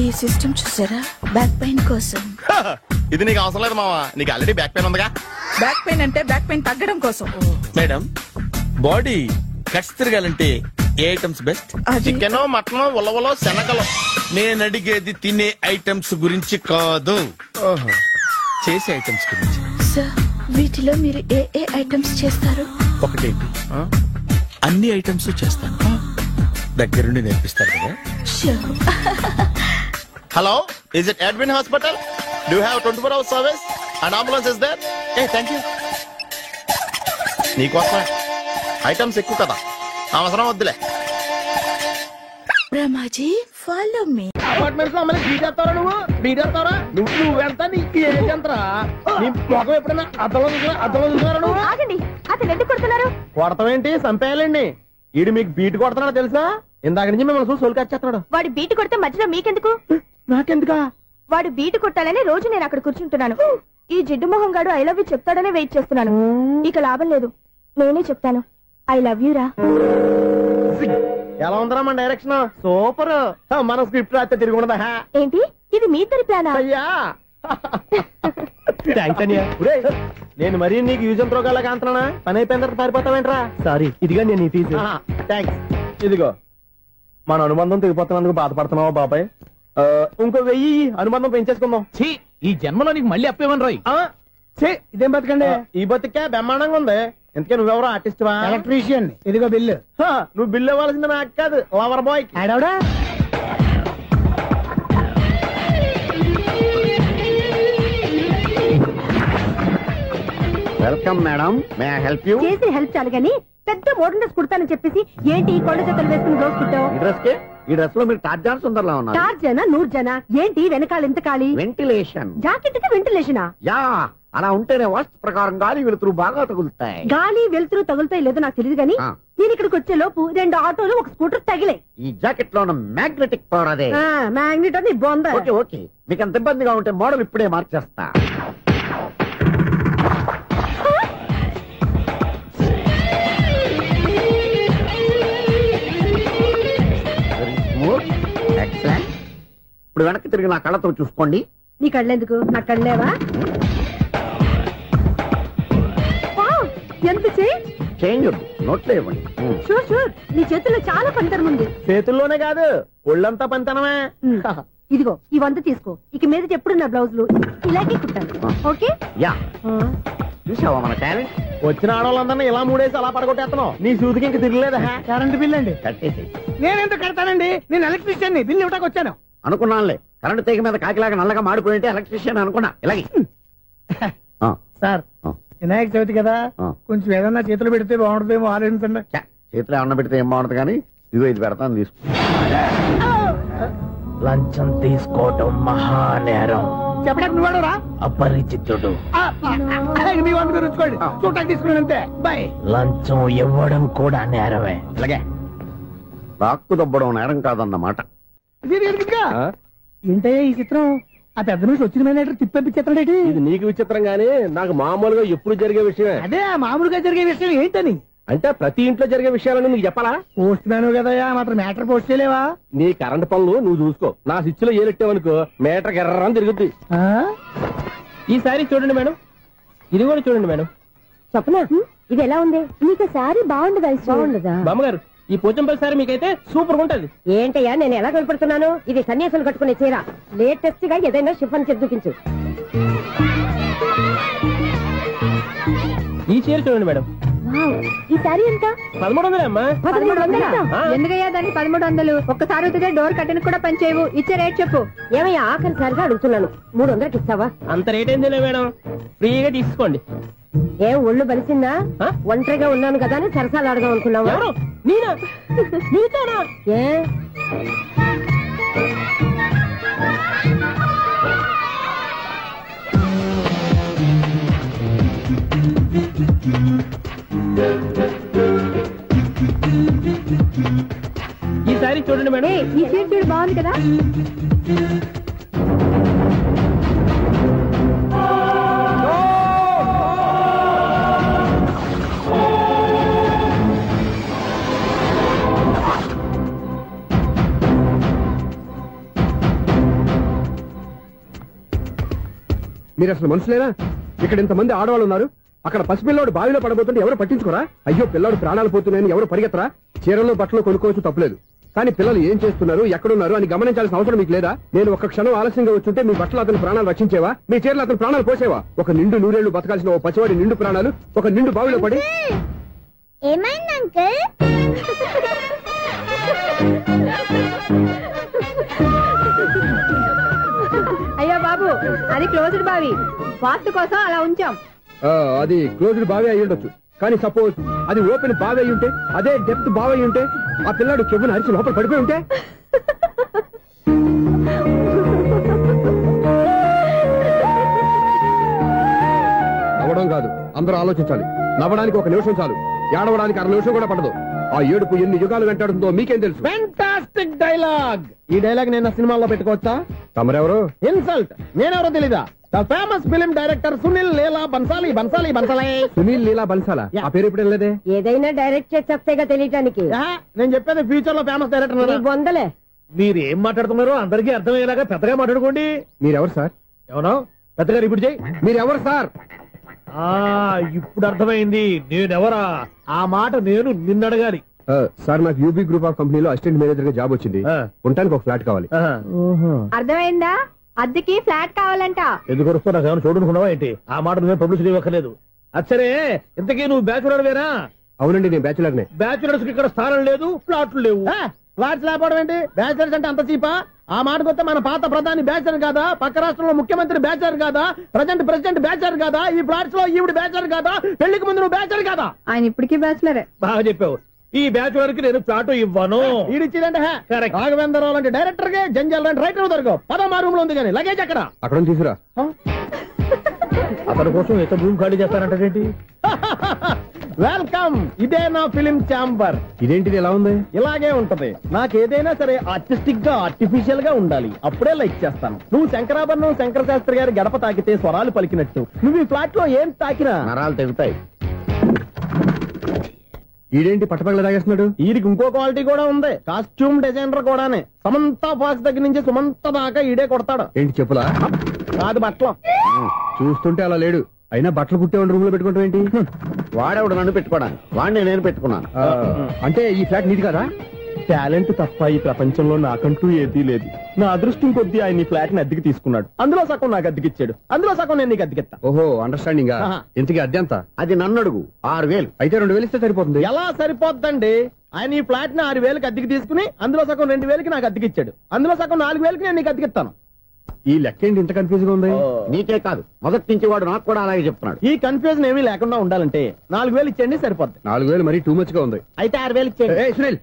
ఈ సిస్టమ్ చూసారా? బ్యాక్ పెయిన్ కోసం. ఇది నీకు అవసరం లేదు మావా, నీకు ఆల్రెడీ బ్యాక్ పెయిన్ ఉందిగా. బ్యాక్ పెయిన్ అంటే బ్యాక్ పెయిన్ తగ్గడం కోసం. మేడం, బాడీ కట్స్ తిరగాలంటే ఏ ఐటమ్స్ బెస్ట్? చికెన్, మటన్, ఉలవలో, శనగలు. నేను అడిగేది తినే ఐటమ్స్ గురించి కాదు, చేసే ఐటమ్స్ గురించి. సార్, వీటిలో మీరు ఏ ఏ ఐటమ్స్ చేస్తారు? ఒకటేంటి, అన్ని ఐటమ్స్ చేస్తాను. దగ్గరుండి నేర్పిస్తారు కదా. Hello, is it admin hospital? Do you have 24 hours service and ambulance is there? Thank you. నీకోసమే ఐటమ్స్ ఎక్కువ కదా, అవసరం వద్దులే. బ్రహ్మాజీ, ఫాలో మీ. అపార్ట్మెంట్స్ లో అమ్మని బీటేస్తారా? నువ్వెంత నీకు ఏంటంతరా? నీ మొఖం ఎప్పుడైనా అద్దంలో చూసారా నువ్వు? ఆగండి, అతను ఎందుకు కొడుతున్నారు? కొడతామేంటి, చంపేయాలండి. ఈడు మీకు బీట్ కొడుతున్నాడు తెలుసా? ఇందాక నుంచి మిమ్మల్ని చూసి సోల్కొచ్చేస్తున్నాడు. వాడు బీటు కొడితే మధ్యలో మీకెందుకు? నాకెందుకా? వాడు బీటు కొట్టాలని రోజు నేను అక్కడ కూర్చుంటున్నాను. ఈ జిడ్డు మొహం గాడు ఐ లవ్ యూ చెప్తాడనే వెయిట్ చేస్తున్నాను. ఇక లాభం లేదు, నేనే చెప్తాను. ఐ లవ్ యూ రా. ఎలా ఉందరా మన డైరెక్షన్? సూపర్. మన స్క్రిప్ట్ రాస్తే తిరిగి ఉండదా? ఏంటి ఇది మీ ఇద్దరి ప్లానా? అయ్యా నేను మరీ నీకు యూజ్ అండ్ త్రోగాలా కాంతనా? పని అయిపోయిన తర్వాత పారిపోతావేంట్రా? సారీ, ఇదిగా నేను ఈ ఫీజు. థ్యాంక్స్. ఇదిగో, మన అనుబంధం తెగిపోతున్నందుకు బాధపడుతున్నావా బాబాయ్? ఇంకో 1000 అనుబంధం పెంచేసుకుందాం. ఈ జన్మలో నీకు మళ్ళీ అప్పేమని రాయి. ఇదేం బతికండి? ఈ బతికే బ్రహ్మాండంగా ఉంది. ఎందుకే నువ్వెవరో ఆర్టిస్ట్ వా? ఎలక్ట్రీషియన్. ఇదిగో బిల్లు. నువ్వు బిల్లు ఇవ్వాల్సింది నాకు కాదు, లవర్ బాయ్. ఆడవడా? Welcome madam, may I help you? చేసి హెల్ప్ చాలు గాని పెద్ద మోడల్ డ్రెస్ కుడతానని చెప్పేసి ఏంటి కొండ జతలు వేసుకుని రోజు కుట్టావు? ఈ డ్రెస్ కి, ఈ డ్రెస్ లో మీరు టార్జాన్ సుందర్లా ఉన్నారు. టార్జనా, నూర్జనా? ఏంటి వెనకాల ఎంత ఖాళీ? వెంటిలేషన్. జాకెట్ కి వెంటిలేషనా? యా, అలా ఉంటేనే వాస్తు ప్రకారం గాలి వెలుతురు బాగా తగులుతాయి. గాలి వెలుతురు తగులుతాయి లేదో నాకు తెలియదు గానీ నేను ఇక్కడికి వచ్చే లోపు 2 ఆటోలు, 1 స్కూటర్ తగిలే. ఈ జాకెట్ లో ఉన్న మ్యాగ్నెటిక్ పవర్ అదే. మ్యాగ్నెట్ అని బొంద. ఓకే ఓకే, మీకు అంత ఇబ్బందిగా ఉంటే మోడల్ ఇప్పుడే మార్చేస్తా. ఎక్సలెంట్. ఇప్పుడు వెనక్కి తిరిగి నా కళ్ళతో చూసుకోండి. నీ కళ్ళెందుకు? నా కళ్ళేవా? ఎంత చేంజ్ నోట్లో ఇవ్వండి. షూర్ షూర్, నీ చేతుల్లో చాలా పనితనం ఉంది. చేతుల్లోనే కాదు, ఒళ్ళంతా పనితనమే. ఇదిగో ఈ 100 తీసుకో. ఇక మీద ఎప్పుడు నా బ్లౌజులు ఇలాగే కుట్టాను. ఓకే? యా. చూసావా మన టాలెంట్? వచ్చిన ఆడవాళ్ళందరినీ ఇలా మూడేసి అలా పడగొట్టేస్తున్నావు. నీ సూదికి ఇంక తిరగలేదా? కరెంట్ బిల్ అండి. కట్టేసి. నేనెందుకు కడతానండి? నేను ఎలక్ట్రీషియన్. బిల్ ఇవ్వడానికి వచ్చాను. అనుకున్నానులే, కరెంట్ తీగ మీద కాకిలాగా నల్లగా మాడిపోయింటే ఎలక్ట్రీషియన్ అనుకున్నా. ఇలాగే సార్, వినాయక చవితి కదా, కొంచెం ఏదన్నా చేతులు పెడితే బాగుంటుందేమో ఆలోచించండి. చేతిలో ఏమన్నా పెడితే ఏం బాగుంటుంది కానీ ఇదిగో ఇది పెడతాను, తీసుకో. లంచం తీసుకోవటం మహానేరం. చెప్పడానికి నువ్వు రా. అపరిచితుడు. మీ వంద మీరు ఉంచుకోండి, చూడటానికి తీసుకుని అంతే. బాయ్. లంచం ఇవ్వడం కూడా నేరమే. ఇలాగే రాక్కు దబ్బడం నేరం కాదన్నమాట. ఏంటయ్యా ఈ చిత్రం? ఆ పెద్ద నుంచి వచ్చిన మేనేటర్ తిప్పించేస్తాడేటి? ఇది నీకు విచిత్రం గానీ నాకు మామూలుగా ఎప్పుడు జరిగే విషయమే. అదే మామూలుగా జరిగే విషయం ఏంటని? అంటే ప్రతి ఇంట్లో జరిగే విషయాలను నీకు చెప్పాలా? పోస్ట్ మ్యాన్ కదయ్యా, మాత్రం మ్యాటర్ పోస్ట్ చేయలేవా? నీ కరెంట్ పనులు నువ్వు చూసుకో. నా స్విచ్ లో ఏలెట్టావనుకో మీటర్ ఎర్రని తిరుగుద్ది. ఈసారి చూడండి మేడం, ఇది కూడా చూడండి మేడం. చెప్పనా? ఇది ఎలా ఉంది? నీకు సారీ బాగుండదా? బాగుండదా? బామ్మగారు, ఈ పోచంపల్లి సారీ మీకైతే సూపర్ ఉంటది. ఏంటయ్యా నేను ఎలా కనపడుతున్నాను? ఇది సన్యాసులు కట్టుకునే చీర. లేటెస్ట్ గా ఏదైనా షిఫాన్ చేసి చూపించు. ఈ చీర చూడండి మేడం. ఈ సారీ ఎంత? 1300 అమ్మా. 1300? ఎందుకయ్యా దానికి 1300? ఒక్కసారి అవుతుందే డోర్ కట్టను కూడా పనిచేయవు. ఇచ్చే రేట్ చెప్పు. ఏమయ్యా ఆఖరిసారిగా అడుగుతున్నాను, 300కి ఇస్తావా? అంత రేట్ ఏందిలే మేడం, ఫ్రీగా తీసుకోండి. ఏం ఒళ్ళు బలిసిందా? ఒంటరిగా ఉన్నాను కదా అని సరసాలు అడదాం అనుకున్నావా? నేనా? నీతోనా? ఏ ఈ సారీ చూడండి మేడం. ఈ చీర చూడు, బాగుంది కదా. మీరు అసలు మనుషులేనా? ఇక్కడ ఇంతమంది ఆడవాళ్ళు ఉన్నారు, అక్కడ పసిపిల్లాడు బావిలో పడబోతుంటే ఎవరు పట్టించుకోరా? అయ్యో పిల్లాడు ప్రాణాలు పోతున్నాయని ఎవరు పరిగెత్తరా? చీరలు బట్టలు కొనుక్కోవచ్చు, తప్పులేదు. కానీ పిల్లలు ఏం చేస్తున్నారు, ఎక్కడున్నారు అని గమనించాల్సిన అవసరం మీకు లేదా? నేను ఒక్క క్షణం ఆలస్యంగా వచ్చుంటే మీ బట్టలు అతని ప్రాణాలు రక్షించేవా? మీ చీరలు అతని ప్రాణాలు పోసేవా? ఒక నిండు నూరేళ్లు బతకాల్సిన ఓ పసివాడి నిండు ప్రాణాలు ఒక నిండు బావిలో పడి. ఏమైంది అంకుల్? అయ్యో బాబు, అది క్లోజ్డ్ బావి, వాస్తు కోసం అలా ఉంచాం. అది క్లోజ్డ్ బావి అయి ఉండొచ్చు, కానీ సపోజ్ అది ఓపెన్ బావి అయి ఉంటే, అదే డెప్త్ బావి అయి ఉంటే, ఆ పిల్లాడు చెవును అరిచి లోపల పడిపోయి ఉంటే? నవ్వడం కాదు, అందరూ ఆలోచించాలి. నవ్వడానికి 1 నిమిషం చాలు, ఏడవడానికి 1/2 నిమిషం కూడా పడదు. ఆ ఏడుపు ఎన్ని యుగాలు వెంటాడుతుందో మీకేం తెలుసు? Fantastic dialogue. ఈ డైలాగ్ నేను సినిమాలో పెట్టుకోవచ్చా? తమరెవరు? ఇన్సల్ట్. నేనెవరో తెలీదా? The famous film director Sunil Leela Bansali. Sunil Leela బన్సాలా? ఆ పేరు ఇప్పుడు లేదే. ఏదైనా డైరెక్ట్ చేసి చెప్తేగా తెలియటానికి. నేను చెప్పేది ఫ్యూచర్ లో ఫేమస్ డైరెక్టర్. బొందలే. మీరు ఏం మాట్లాడుతున్నారో అందరికీ అర్థమయ్యేలాగా పెద్దగా మాట్లాడుకోండి. మీరెవరు సార్? ఎవరో పెద్దగా రిపీట్ చేయి. మీరెవరు సార్? ఇప్పుడు అర్థమైంది నేనెవరా. ఆ మాట నేను నిన్నడగాలి. సార్, నాకు యూబీ గ్రూప్ ఆఫ్ కంపెనీలో అసిస్టెంట్ మేనేజర్ గా జాబ్ వచ్చింది. ఉండటానికి ఒక ఫ్లాట్ కావాలి. అర్థమైందా? అద్దెకి ఫ్లాట్ కావాలంట. ఎందుకు వస్తా? నాకు ఏమైనా చూడనుకున్నావా ఏంటి? ఆ మాట నువ్వే పబ్లిసిటీ ఇవ్వక్కర్లేదు. అచ్చరే, ఇంతకీ నువ్వు బ్యాచులర్ వేరా? అవునండి, నేను బ్యాచులర్ నే. బ్యాచులర్స్ కి ఇక్కడ స్థానం లేదు, ఫ్లాట్లు లేవు. ఫ్లాట్స్ లేకపోవడం ఏంటి? బ్యాచులర్స్ అంటే అంత చీపా? ఆ మాటకొస్తే మన పాత ప్రధాని బ్యాచర్ కాదా? పక్క రాష్ట్రంలో ముఖ్యమంత్రి బ్యాచర్ కాదా? ప్రెసిడెంట్ బ్యాచర్ కాదా? ఈ ఫ్లాట్స్ లో ఈవిడ బ్యాచర్ కాదా? పెళ్లికి ముందు నువ్వు బ్యాచర్ కాదా? ఆయన ఇప్పటికీ బ్యాచులరే. బాగా చెప్పావు. ఈ బ్యాచులర్ కి నేను ఫ్లాట్ ఇవ్వను. ఈడిచ్చిందంటే రాఘవేంద్రరావు లాంటి డైరెక్టర్ కి జంజల్ లాంటి రైటర్ దొరకవు. పదమా రూమ్ లో ఉంది కానీ లగేజ్ అక్కడ. అక్కడ తీసుకురా. అతని కోసం ఎంత రూమ్ ఖాళీ చేస్తారంటే వెల్కమ్. ఇదే నా ఫిలిం ఛాంబర్. ఇదేంటిది ఎలా ఉంది? ఇలాగే ఉంటది. నాకేదైనా సరే ఆర్టిస్టిక్ గా ఆర్టిఫిషియల్ గా ఉండాలి, అప్పుడే లైక్ చేస్తాను. నువ్వు శంకరాభరణం శంకర శాస్త్రి గారి గడప తాకితే స్వరాలు పలికినట్టు నువ్వు ఈ ఫ్లాట్ లో ఏం తాకినా నరాలు తెగుతాయి. ఈడేంటి పట్టపగల తాగేస్తున్నాడు? వీడికి ఇంకో క్వాలిటీ కూడా ఉంది. కాస్ట్యూమ్ డిజైనర్ కూడానే. సమంత ఫాక్స్ దగ్గర నుంచి సుమంత దాకా ఈడే కొడతాడు. ఏంటి చెప్పులా? కాదు, బట్టలు. చూస్తుంటే అలా లేడు. అయినా బట్టలు కుట్టేవాడి రూమ్ లో పెట్టుకుంటాం ఏంటి? వాడేవాడు నన్ను పెట్టుకోవడానికి, వాడిని నేను పెట్టుకున్నాను. అంటే ఈ ఫ్లాట్ నీది కదా? టాలెంట్ తప్ప ఈ ప్రపంచంలో నాకంటూ ఏదీ లేదు. నా అదృష్టం కొద్దీ ఆయన ఈ ఫ్లాట్ ని అద్దెకి తీసుకున్నాడు. అందులో సగం నాకు అద్దెకిచ్చాడు, అందులో సగం నేను నీకు అద్దెకిస్తా. ఓహో, అండర్స్టాండింగ్. ఇంతకీ అద్దె ఎంత? అది నన్ను అడుగు. 6000. అయితే 2000 ఇస్తే సరిపోతుంది. ఎలా సరిపోద్దండి? ఆయన ఈ ఫ్లాట్ ని 6000కి అద్దెకి తీసుకుని అందులో సగం 2000కి నాకు అద్దెకిచ్చాడు, అందులో సగం 4000కి నేను నీకు అద్దెకిస్తాను. ఈ లెక్క ఏంటి ఇంత కన్ఫ్యూజ్ గా ఉంది? నీకే కాదు, మొదటి నుంచి వాడు నాకు కూడా అలాగే చెప్తున్నాడు. ఈ కన్ఫ్యూజన్ ఏమీ లేకుండా ఉండాలంటే 4000 ఇచ్చేయండి, సరిపోద్ది. 4000 మరీ టూ మచ్ గా ఉంది. అయితే 6000 ఇచ్చేయండి.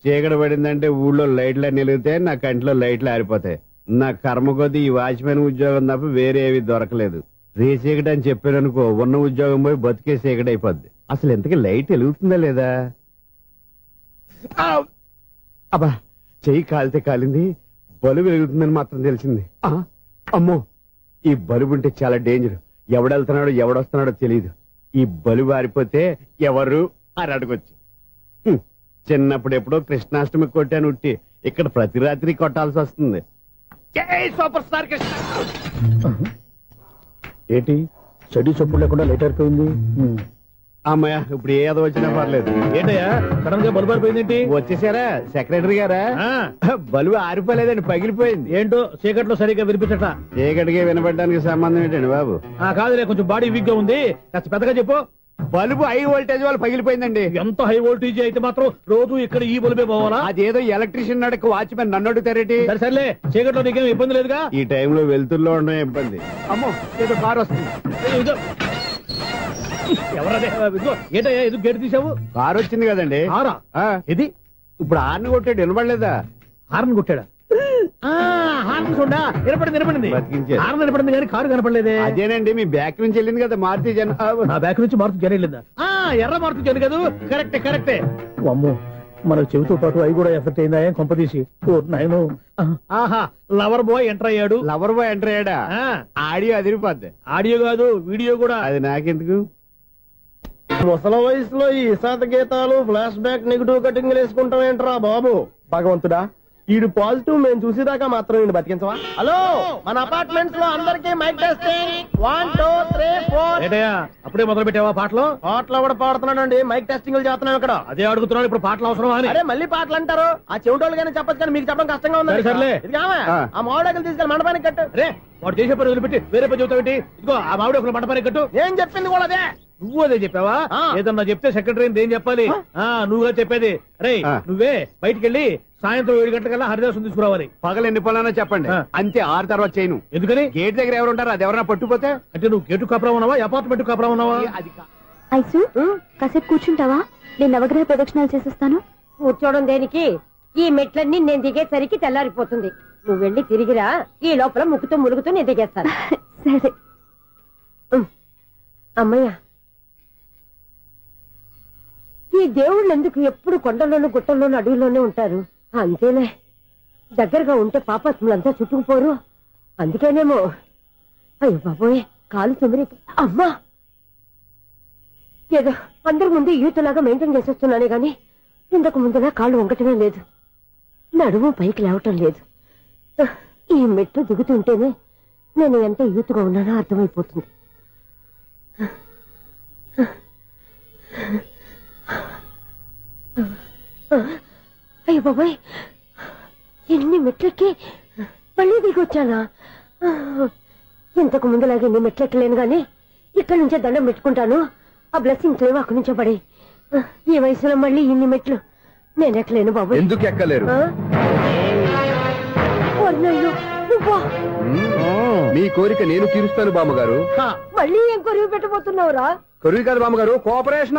చీకటి పడిందంటే ఊళ్ళో లైట్లు నిలిగితే నా కంటిలో లైట్లు ఆరిపోతాయి. నా కర్మ కొద్దీ ఈ వాచ్మెన్ ఉద్యోగం తప్ప వేరే ఏవి దొరకలేదు. రేచీకటి అని చెప్పారనుకో, ఉన్న ఉద్యోగం పోయి బతికే చీకటి అయిపోద్ది. అసలు ఎంతకీ లైట్ వెలుగుతుందా లేదా? అబ్బా, చెయ్యి కాలితే కాలింది, బలుబు వెలుగుతుందని మాత్రం తెలిసింది. అమ్మో, ఈ బలుబు ఉంటే చాలా డేంజర్. ఎవడెళ్తున్నాడో ఎవడొస్తున్నాడో తెలియదు. ఈ బలుబు ఆరిపోతే ఎవరు అని అడగొచ్చు. చిన్నప్పుడు ఎప్పుడో కృష్ణాష్టమి కొట్టాను ఉట్టి, ఇక్కడ ప్రతి రాత్రి కొట్టాల్సి వస్తుంది. Super star Krishna. ఏంటి చెడు చప్పుడు లేకుండా లైట్ అయిపోయింది? అమ్మయ్య ఇప్పుడు ఏదో వచ్చినా పర్లేదు. ఏంటయ్యా సడన్ గా బల్బు అయిపోయింది? వచ్చేసారా సెక్రటరీ గారా? బలువు ఆరిపోలేదండి, పగిలిపోయింది. ఏంటో చీకట్లో సరిగ్గా వినిపించట. చీకటికి వినపడడానికి సంబంధం ఏంటండి బాబు? కాదులే, కొంచెం బాడీ వీక్ గా ఉంది, కాస్త పెద్దగా చెప్పు. బల్బు హై వోల్టేజ్ వాళ్ళు పగిలిపోయిందండి. ఎంత హై వోల్టేజ్ అయితే మాత్రం రోజు ఇక్కడ ఈ బల్బే పోవాలా? అదేదో ఎలక్ట్రీషియన్ నడక వాచ్మెన్ నన్ను అడుగుతారేటి? సర్లే, చీకట్లో నీకేం ఇబ్బంది లేదుగా? ఈ టైంలో వెళ్తుల్లో ఉండడం ఇబ్బంది. అమ్మో ఏదో కారు వస్తుంది. ఎవరదే? ఏంటయ్యా ఇది గేట్ తీసావు? కారు వచ్చింది కదండి. ఇది ఇప్పుడు హార్న్ కొట్టాడు, వినపడలేదా? హార్న్ కొట్టాడా? హార్న్ చూడా వినపడింది. హార్న్ వినపడింది కానీ కారు కనపడలేదే. అదేనండి మీ బ్యాక్ నుంచి వెళ్ళింది కదా మారుతి జన. నా బ్యాక్ నుంచి మారుతి జన వెళ్ళిందా? ఎర్ర మారుతి జన కదా. కరెక్టే. అమ్మో, మన చెవితో పాటు అవి కూడా ఎఫెక్ట్ అయిందా? ఏం కొంపదీసి నాయను. ఆహా, లవర్ బాయ్ ఎంటర్ అయ్యాడు. లవర్ బాయ్ ఎంటర్ అయ్యాడా? ఆడియో అదిరిపోద్ది. ఆడియో కాదు, వీడియో కూడా. అది నాకెందుకు? ముసల వయసులో ఈ ఇసాత గీతాలు, ఫ్లాష్ బ్యాక్, నెగిటివ్ కటింగ్ వేసుకుంటాం ఏంట్రా బాబు? భగవంతుడా, ఈడు పాజిటివ్ మేము చూసేదాకా మాత్రం ఈయన బతికించవా? హలో, మన అపార్ట్మెంట్స్ లో అందరికీ మైక్ టెస్టింగ్ 1 2 3 4. ఏంటయ్యా అప్పుడే మొదలు పెట్టావా పాటలు? పాటలు ఎవడ పాడుతున్నాడు? మైక్ టెస్టింగ్ చేస్తున్నాం ఇక్కడ. అదే అడుగుతున్నాడు, ఇప్పుడు పాటలు అవసరం అని. అరే మళ్ళీ పాటలు అంటారు, ఆ చెవిటోళ్ళు కానీ చెప్పచ్చు కానీ మీకు చెప్పడం కష్టంగా ఉంది. సర్లే, ఆ మామిడాకులు తీసుకెళ్ళి మండపానికి కట్టు. రే, వాడు చేసే పని వదిలిపెట్టి వేరే పని చెబుతావేంటి? ఇదిగో ఆ మామిడాకులు మండపానికి కట్టు. నేను చెప్పింది కూడా అదే. నువ్వు అదే చెప్పావా? ఏదన్నా చెప్తే సెక్రటరీ ఏం చెప్పాలి? నువ్వుగా చెప్పేది. రే, నువ్వే బయటికి వెళ్ళి సాయంత్రం 7 గంటలకల్లా హరిదాసు తీసుకురావాలి. పగలు ఎన్ని పనులన్నా చెప్పండి, అంతే. 6 తర్వాత చేయను. ఎందుకని? గేట్ దగ్గర ఎవరు ఉంటారు, అది ఎవరైనా పట్టుపోతే. అంటే నువ్వు గేటు కాపురా ఉన్నావా, అపార్ట్మెంట్ కాపురా ఉన్నావా? ఐసు, కాసేపు కూర్చుంటావా? నేను నవగ్రహ ప్రదక్షిణాలు చేసేస్తాను. కూర్చోవడం దేనికి? ఈ మెట్లన్నీ నేను దిగేసరికి తెల్లారిపోతుంది. నువ్వు వెళ్ళి తిరిగిరా, ఈ లోపల ముక్కుతూ ములుగుతూ నేను దిగేస్తాను. సరే అమ్మయ్య, ఈ దేవుళ్ళు ఎందుకు ఎప్పుడు కొండల్లోనూ గుట్టల్లోనూ అడవిలోనే ఉంటారు? అంతేలే, దగ్గరగా ఉంటే పాపాత్ములంతా చుట్టుకుపోరు. అందుకేనేమో. అయ్యో బాబోయ్, కాలు చెమిరి. అమ్మా, ఏదో అందరి ముందు యూత్లాగా మెయింటైన్ చేసేస్తున్నానే గాని ఇంతకు ముందులా కాళ్ళు వంకటమే లేదు, నడుము పైకి లేవటం లేదు. ఈ మెట్లు దిగుతుంటేనే నేను ఎంత యూత్గా ఉన్నానో అర్థమైపోతుంది. అయ్యో బాబాయ్, ఎన్ని మెట్లెక్కి మళ్ళీ దిగొచ్చానా? ఇంతకు ముందులాగే ఎన్ని మెట్లెక్కలేను గాని ఇక్కడి నుంచే దండం పెట్టుకుంటాను. ఆ బ్లెస్సింగ్ లేవు అక్కడి నుంచే పడే. ఈ వయసులో మళ్ళీ ఇన్ని మెట్లు నేను ఎక్కలేను బాబు. ఎందుకు ఎక్కలేరు? మీ కోరిక నేను తీరుస్తాను బామ్మగారు. మళ్ళీ ఏం కొరివి పెట్టబోతున్నావురా? కొరివి కాదు బామ్మగారు, కోఆపరేషన్.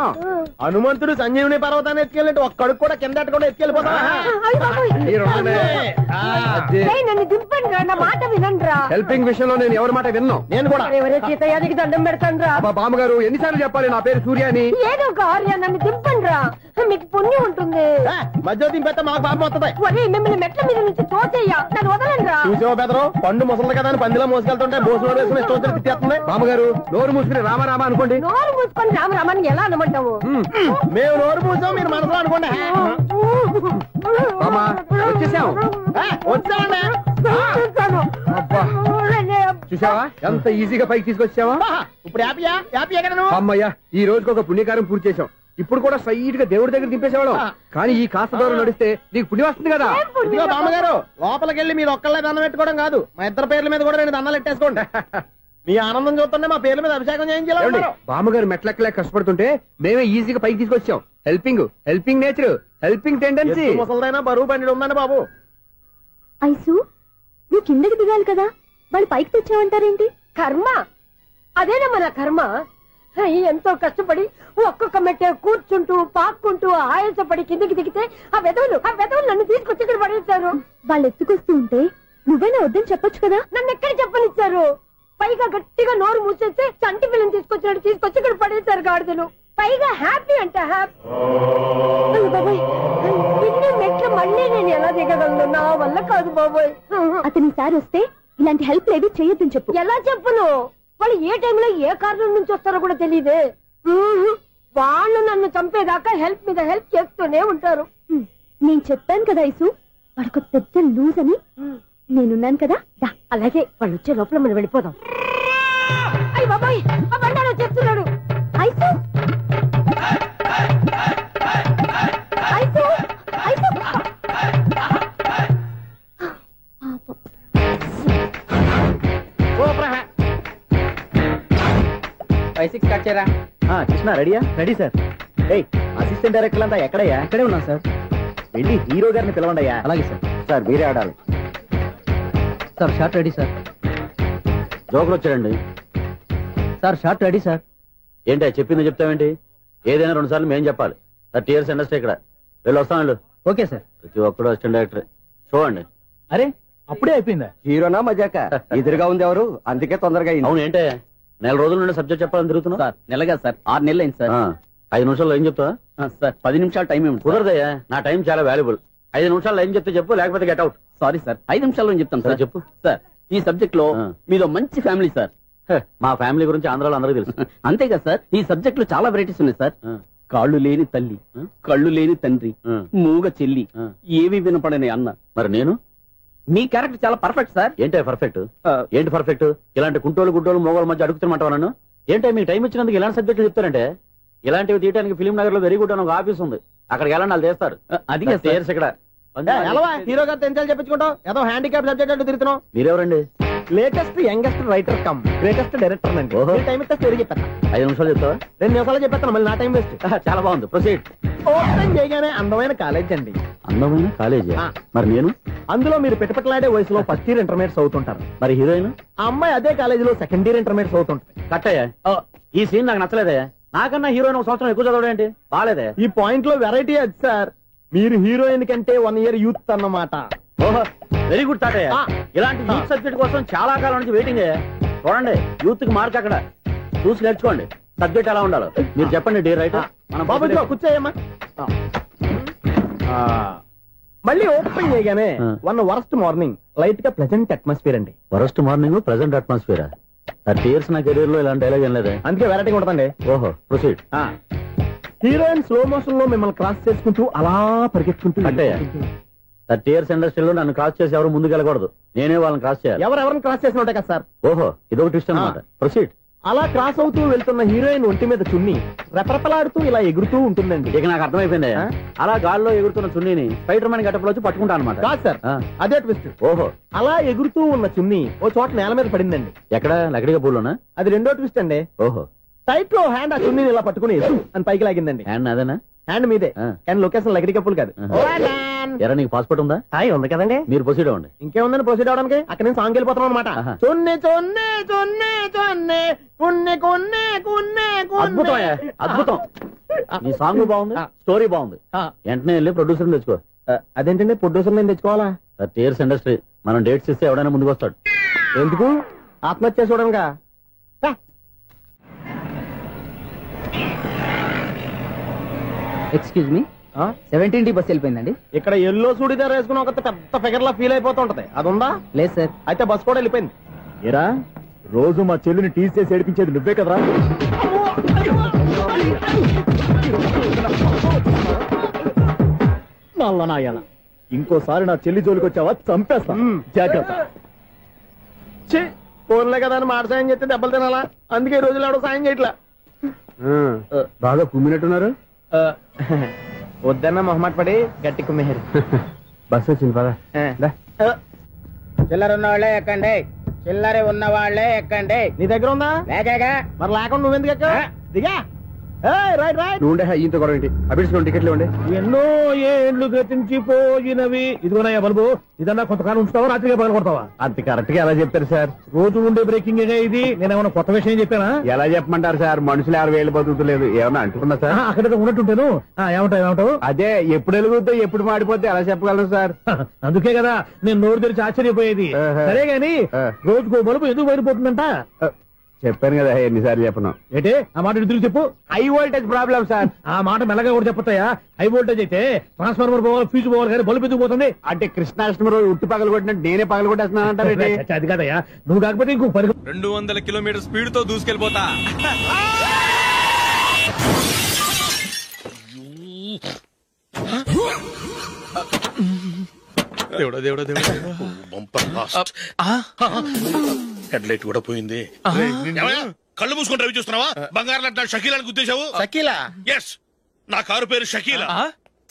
హనుమంతుడు సంజీవుని పర్వతాన్ని ఎత్తుకెళ్ళినట్టు ఒక్కడికి కూడా కింద కూడా ఎత్తుకెళ్ళిపోతా. నన్ను దింపండి రా, నా మాట వినండి రా. హెల్పింగ్ విషయంలో నేను ఎవరి మాట విన్నాను. నేను కూడా ఎవరే సీతయ్యానికి దండం పెడతాను రా. బామ్మగారు ఎన్నిసార్లు చెప్పాలి నా పేరు సూర్య అని? ఏదో ఒక ఆర్య, నన్ను దింపండి రా, మీకు పుణ్యం ఉంటుంది. మధ్య దింపేస్తే మాకు పాపం వస్తుంది. ఒరే, మిమ్మల్ని మెట్ల మీద నుంచి తోసేయ్యా, నన్ను వదలండి రా. చూసావా బెదరు, పండు ముసలి కదా అని పందిలో మోసుకెళ్తుంటే బోసులో వేసుకుని ఇష్టం తిట్టేస్తుంది. బామ్మగారు నోరు మూసుకుని రామారామా అనుకోండి. నోరు మూసుకొని రామరామాన్ని ఎలా అనమంటావు? మేము నోరు మూసాం, మీరు మనసులో అనుకోండి. వచ్చేసాం. చూసావా ఎంత ఈజీగా పైకి తీసుకొచ్చావా? ఇప్పుడు హ్యాపీయా కదా నువ్వు? అమ్మయ్యా, ఈ రోజుకి ఒక పుణ్యకారం పూర్తి చేసాం. ఇప్పుడు కూడా సైడ్ గా దేవుడి దగ్గర దింపేసేవాడు. కానీ ఈ కాస్త దూరం నడిస్తే నీకు పుణ్యం వస్తుంది కదా. ఇదిగో బామ్మగారు, లోపలికి వెళ్ళి మీరు ఒక్కళ్ళే దండం పెట్టుకోవడం కాదు, మా ఇద్దరు పేర్ల మీద కూడా నేను దండాలు పెట్టేసుకోండి. మీ ఆనందం చూస్తుంటే మా పేర్ల మీద అభిషేకం చేయించాలి. బామ్మగారు మెట్లెక్కలే కష్టపడుతుంటే మేమే ఈజీగా పైకి తీసుకొచ్చాం. Helping nature, helping tendency. ముసలిదైనా బరువు బండి ఉందండి బాబు. ఐసు, నువ్వు కిందకి దిగాలి కదా, వాళ్ళు పైకి తెచ్చావంటారేంటి? కర్మ, అదేనమ్మా నా కర్మ. ఎంతో కష్టపడి ఒక్కొక్క మెట్టే కూర్చుంటూ పాక్కుంటూ ఆయాసపడి కిందికి దిగితే ఆ వెధవులు నన్ను తీసుకొచ్చి ఇక్కడ పడేశారు. వాళ్ళు ఎత్తుకొస్తూ ఉంటే నువ్వైనా వద్దని చెప్పొచ్చు కదా. నన్ను ఎక్కడ చెప్పనిచ్చారు? పైగా గట్టిగా నోరు మూసేస్తే చంటి పిల్లని తీసుకొచ్చి ఇక్కడ పడేశారు గాడిదలు. పైగా హ్యాపీ అంటే హ్యాపీ. బాబాయ్, ఇన్ని మెట్లు మళ్ళీ నేను ఎలా దిగగలను? నా వల్ల కాదు బాబోయ్. అతని సారి వస్తే ఇలాంటి హెల్ప్ లేవి చేయొద్దని చెప్పు. ఎలా చెప్పును? వాళ్ళు ఏ టైంలో ఏ కారణం నుంచి వస్తారో కూడా తెలియదే. వాళ్ళు నన్ను చంపేదాకా హెల్ప్ మీద హెల్ప్ చేస్తూనే ఉంటారు. నేను చెప్పాను కదా ఐసు, వాడికి పెద్ద లూజ్ అని. నేనున్నాను కదా. అలాగే, వాళ్ళు వచ్చే లోపల మనం వెళ్ళిపోదాం. అయ్య బాబాయ్, ఆ బండారు వచ్చేస్తున్నాడు. ఐసు 5-6 కట్ చేయరా. కృష్ణ రెడీయా? Ready sir. ఏయ్ అసిస్టెంట్ డైరెక్టర్ అంతా ఎక్కడయ్యా? ఇక్కడే ఉన్నా సార్. వెళ్ళి హీరో గారిని పిలవండి అయ్యా. అలాగే సార్. సార్ మీరే ఆడాలి సార్. Short ready sir. జోకులు వచ్చాడండి సార్. Short ready sir. ఏంటి చెప్పింది చెప్తావేంటి? ఏదైనా 2 సార్లు మేం చెప్పాలి. 30 years ఇండస్ట్రీ ఇక్కడ. వెళ్ళి వస్తాం వెళ్ళు. Okay sir. ప్రతి ఒక్కడు అసిస్టెంట్ డైరెక్టర్. చూడండి. అరే అప్పుడే అయిపోయిందా? హీరోనా మజాక? ఎదురుగా ఉంది ఎవరు, అందుకే తొందరగా అయింది. అవును ఏంటే 4 రోజుల నుండి సబ్జెక్ట్ చెప్పాలని తిరుగుతున్నా సార్. నెలగా సార్, 6 నెలలు అయింది సార్. 5 నిమిషాల్లో ఏం చెప్తా సార్? 10 నిమిషాలు టైం ఏమి కుదరదయ్యా. నా టైం చాలా వాల్యుబుల్. 5 నిమిషాల్లో ఏం చెప్తే చెప్పు, లేకపోతే గెట్ అవుట్. సారీ సార్, 5 నిమిషాల్లో చెప్తాను సార్. చెప్పు సార్. ఈ సబ్జెక్ట్ లో మీదో మంచి ఫ్యామిలీ సార్. మా ఫ్యామిలీ గురించి ఆంధ్రాలో అందరికీ తెలుసు. అంతేగా సార్, ఈ సబ్జెక్ట్ లో చాలా వెరైటీస్ ఉన్నాయి సార్. కాళ్ళు లేని తల్లి, కళ్ళు లేని తండ్రి, మూగ చెల్లి, ఏవి వినపడని అన్న. మరి నేను మీ క్యారెక్టర్ చాలా పర్ఫెక్ట్ సార్. ఏంటే పర్ఫెక్ట్? ఏంటి పర్ఫెక్ట్? ఇలాంటి కుంటోలు గుంటోలు మోగోల మధ్య అడుగుతున్నమాట నన్ను. ఏంటంటే మీకు టైం ఇచ్చినందుకు ఇలాంటి సబ్జెక్టులు చెప్తారంటే, ఇలాంటివి తీయడానికి ఫిలిం నగర్ లో వెరీ గుడ్ అని ఒక ఆఫీస్ ఉంది. అక్కడికి వెళ్ళండి, వాళ్ళు చేస్తారు. అది ఇక్కడ హీరో గారు తెంచాలి చెప్పించుకుంటాం. ఏదో హ్యాండిక్యాప్ సబ్జెక్ట్ అంటూ తిరుగుతున్నాం. మీరెవరండి? Latest youngest writer cum greatest director అండి. టైం ఇస్తే స్టోరీ చెప్పేస్తా. 5 నిమిషాలు చెప్తావా? 2 నిమిషాలు చెప్పేస్తాను, మళ్ళీ నా టైం వేస్ట్. చాలా బాగుంది, ప్రొసీడ్. ఓపెన్ చేయగానే అందమైన కాలేజ్ అండి. అందమైన కాలేజ్? మరి నేను అందులో మీరు పెట్టుపట్లాడే వయసులో ఫస్ట్ ఇయర్ ఇంటర్మీడియట్స్ అవుతుంటారు. మరి హీరోయిన్ ఆ అమ్మాయి అదే కాలేజీలో సెకండ్ ఇయర్ ఇంటర్మీడియట్స్ అవుతుంటారు. కట్టయ్యా, ఈ సీన్ నాకు నచ్చలేదే. నాకన్నా హీరోయిన్ 1 సంవత్సరం ఎక్కువ చదవడం ఏంటి? బాలేదే. ఈ పాయింట్ లో వెరైటీ అది సార్. మీరు హీరోయిన్ కంటే 1 year యూత్ అన్నమాట. ఓహో, వెరీ గుడ్ తాటయ్య. ఇలాంటి యూత్ సబ్జెక్ట్ కోసం చాలా కాలం నుంచి వెయిటింగ్. చూడండి, యూత్ కి మార్క్ అక్కడ చూసి నేర్చుకోండి. సబ్జెక్ట్ ఎలా ఉండాలో మీరు చెప్పండి. డే రైటర్ మన బాబు కూర్చోయమ్మా. మళ్ళీ ఓపెన్ చేయగానే 1 వరస్ట్ మార్నింగ్ లైట్ గా ప్లెజెంట్ అట్మాస్ఫియర్ అండి. Worst morning pleasant atmosphere. 30 years నా కెరీర్ లో ఇలాంటి డైలాగ్ ఏం లేదు, అందుకే వెరైటీ ఉంటుందండి. ఓహో, ప్రొసీడ్. హీరోయిన్ స్లో మోషన్ లో మిమ్మల్ని క్రాస్ చేసుకుంటూ అలా పరిగెత్తుకుంటూ అంటే 30 years ఇండస్ట్రీలో నన్ను క్రాస్ చేసి ఎవరు ముందుకు వెళ్ళకూడదు, నేనే వాళ్ళని క్రాస్ చేయాలి. ఎవరెవరిని క్రాస్ చేసిన ఉంటాయి కదా సార్. ఓహో, ఇదొక ట్విస్ట్ అన్నమాట. ప్రొసీడ్. అలా క్రాస్ అవుతూ వెళ్తున్న హీరోయిన్ ఒంటి మీద చున్ని రెపరెపలాడుతూ ఇలా ఎగురుతూ ఉంటుందండి. ఇక నాకు అర్థమైపోయింది. అలా గాల్లో ఎగురుతున్న చున్నీని స్పైడర్ మ్యాన్ గెటప్ లో వచ్చి పట్టుకుంటా అనమాట. కాదు సార్, అదే ట్విస్ట్. ఓహో, అలా ఎగురుతూ ఉన్న చున్ని ఓ చోట నేల మీద పడిందండి. ఎక్కడ? లకడిగా పూలోనా? అది రెండో ట్విస్ట్ అండి. ఓహో, టైట్ లో హ్యాండ్ ఆ చున్నీని ఇలా పట్టుకుని అని పైకి లాగిందండి. హ్యాండ్ అదేనా? హ్యాండ్ మీదే, కానీ లొకేషన్ లకడి కప్పులు కాదు. ఎరా, నీకు పాస్పోర్ట్ ఉందా? ఉంది కదండి. మీరు ప్రొసీడ్ అవ్వండి. ఇంకేముందని ప్రొసీడ్ అవడానికి? అక్కడ నేను సాంగ్ వెళ్ళిపోతాం అనమాట. చొన్నే చొన్నే చొన్నే చొన్నే కున్నే కున్నే కున్నే. అద్భుతం, అద్భుతం. నీ సాంగ్ బాగుంది, స్టోరీ బాగుంది. వెంటనే వెళ్ళి ప్రొడ్యూసర్ తెచ్చుకో. అదేంటండి ప్రొడ్యూసర్ నేను తెచ్చుకోవాలా? 30 years ఇండస్ట్రీ, మనం డేట్స్ ఇస్తే ఎవడైనా ముందుకు వస్తాడు. ఎందుకు? ఆత్మహత్య చూడనుగా. Excuse me, 17D bus వెళ్ళిపోయిందండి. ఇక్కడ ఎల్లో చూడిదార్ వేసుకుని ఒక పెద్ద ఫిగర్ లా ఫీల్ అయిపోతుంటది, అది ఉందా? లేదు సార్. అయితే బస్ కూడా వెళ్ళిపోయింది. ఏరా, రోజు మా చెల్లిని టీస్ చేసి ఏడిపించేది నువ్వే కదరా? నల్ల నాయన, ఇంకోసారి నా చెల్లి జోలికి వచ్చావా చంపేస్తా, జాగ్రత్త. ఫోన్లే కదా అని మాట సాయం చేస్తే దెబ్బలు తినాలా, అందుకే ఈ రోజులు ఎవడో సాయం చేయట్లా. బాగా కుమ్మినట్టున్నారు. వద్దన్న మొహమాట పడి గట్టి కుమ్మేరు. బస్సు వచ్చింది పదా. చిల్లర ఉన్న వాళ్ళే ఎక్కండి, చిల్లర ఉన్న వాళ్ళే ఎక్కండి. నీ దగ్గర ఉందా? లేకగా. మరి లేకుండా నువ్వెందుకు ఎక్క? దిగా. Right right. నువ్వుండే ఇంత గొడవ ఏంటి? అభిడ్స్ టికెట్లు ఇవ్వండి. ఎన్నో ఏండ్లు గతించిపోయినవి. ఇదిగోనయ్యా బల్బు, ఇదన్నా కొంతకాలం ఉంచుతావా, రాత్రిగా పగల కొడతావా? అంత కరెక్ట్ గా ఎలా చెప్తారు సార్? రోజు ఉండే బ్రేకింగ్ ఇది. నేనేమన్నా కొత్త విషయం చెప్పానా? ఎలా చెప్పమంటారు సార్? మనుషులు 60,000 బతుకుతలేదు, ఏమన్నా అంటున్నా సార్? అక్కడ ఉన్నట్టుంటాను. ఏమంటావు? అదే ఎప్పుడు వెలుగుతో ఎప్పుడు మాడిపోతే ఎలా చెప్పగలను సార్? అందుకే కదా నేను నోరు తెరిచి ఆశ్చర్యపోయేది. సరే గాని రోజుకో బల్బు ఎందుకు బయటపోతుందంట? చెప్పాను కదా, ఎన్నిసార్లు చెప్పను. ఏంటే ఆ మాట ఎదురు చెప్పు. High voltage problem sir. ఆ మాట మెల్లగా కూడా చెప్పొస్తాయా? హై వోల్టేజ్ అయితే ట్రాన్స్ఫార్మర్ పోవాలి, ఫ్యూజ్ పోవాలి, కానీ బల్బు ఎందుకు పోతుంది? అంటే కృష్ణాష్టమి రోజు ఉట్టి పగలు కొట్టినట్టు నేనే పగలు కొట్టేస్తున్నానంటారు. అది కాదయ్యా, నువ్వు కాకపోతే ఇంకో 200 kilometers స్పీడ్ తో దూసుకెళ్ళిపోతా. దేవుడా దేవుడా దేవుడా, బంపర్ లాస్ట్. హెడ్ లైట్ కూడా పోయింది. కళ్ళు మూసుకొని రవి చూస్తున్నావా? బంగారు లాంటి షకీలాని గుద్దేశావు. షకీలా? ఎస్, నా కారు పేరు Shakeela.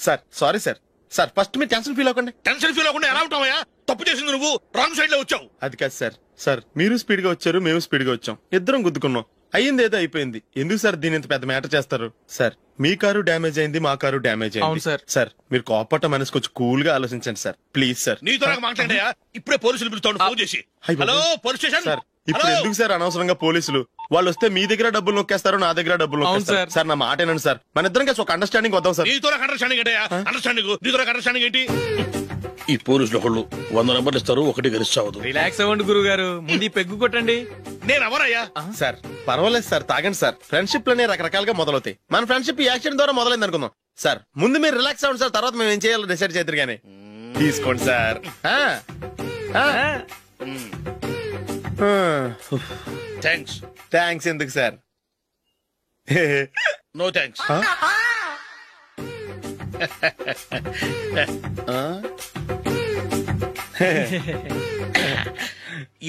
Sir sorry sir. Sir first మీరు టెన్షన్ ఫీల్ అవ్వకండి. టెన్షన్ ఫీల్ అవ్వకుండా ఎలా ఉంటావా? తప్పు చేసింది నువ్వు, రాంగ్ సైడ్ లో వచ్చావు. అది కాదు సార్. సార్ మీరు స్పీడ్ గా వచ్చారు, మేము స్పీడ్ గా వచ్చాం, ఇద్దరం గుద్దుకున్నాం. అయ్యింది ఏదో అయిపోయింది. ఎందుకు సార్ దీని ఇంత పెద్ద మ్యాటర్ చేస్తారు? సార్ మీ కారు డ్యామేజ్ అయింది, మా కారు డ్యామేజ్ అయింది. సార్ సార్ మీరు కోపట్ట మనసు కొంచెం కూల్ గా ఆలోచించండి సార్, ప్లీజ్ సార్. నీతో నాకు మాట్లాడాయా? ఇప్పుడే పోలీసులు పిలుస్తాను, ఫోన్ చేసి. Hello police station. సార్ ఇప్పుడు ఎందుకు సార్ అనవసరంగా పోలీసులు? వాళ్ళు వస్తే మీ దగ్గర డబ్బులు నొక్కేస్తారు, నా దగ్గర డబ్బులు నొక్కేస్తారు. సార్ నా మాట ఏనండి సార్, మన ఇద్దరం కలిసి ఒక అండర్స్టాండింగ్ వద్దాం సార్. నీతో నాకు అండర్స్టాండింగ్ ఏంటయ్యా? అండర్స్టాండింగ్ నీతో నాకు అండర్స్టాండింగ్ ఏంటి? ఈ పోలీసులు ఒకళ్ళు 100 నెంబర్లు ఇస్తారు, ఒకటి గెలిచావదు. రిలాక్స్ అవ్వండి గురువు గారు, ముందు పెగ్గు కొట్టండి. నేను ఎవరయ్యా? సార్ పర్వాలేదు సార్, తాగండి సార్. ఫ్రెండ్షిప్ లోనే రకరకాలుగా మొదలవుతాయి. మన ఫ్రెండ్షిప్ ఈ యాక్సిడెంట్ ద్వారా మొదలైంది అనుకుందాం. సార్ ముందు మీరు రిలాక్స్ అవ్వండి సార్, తర్వాత మేము ఏం చేయాలో డిసైడ్ చేద్దరు గానీ. తీసుకోండి సార్. థ్యాంక్స్ ఎందుకు సార్? No thanks.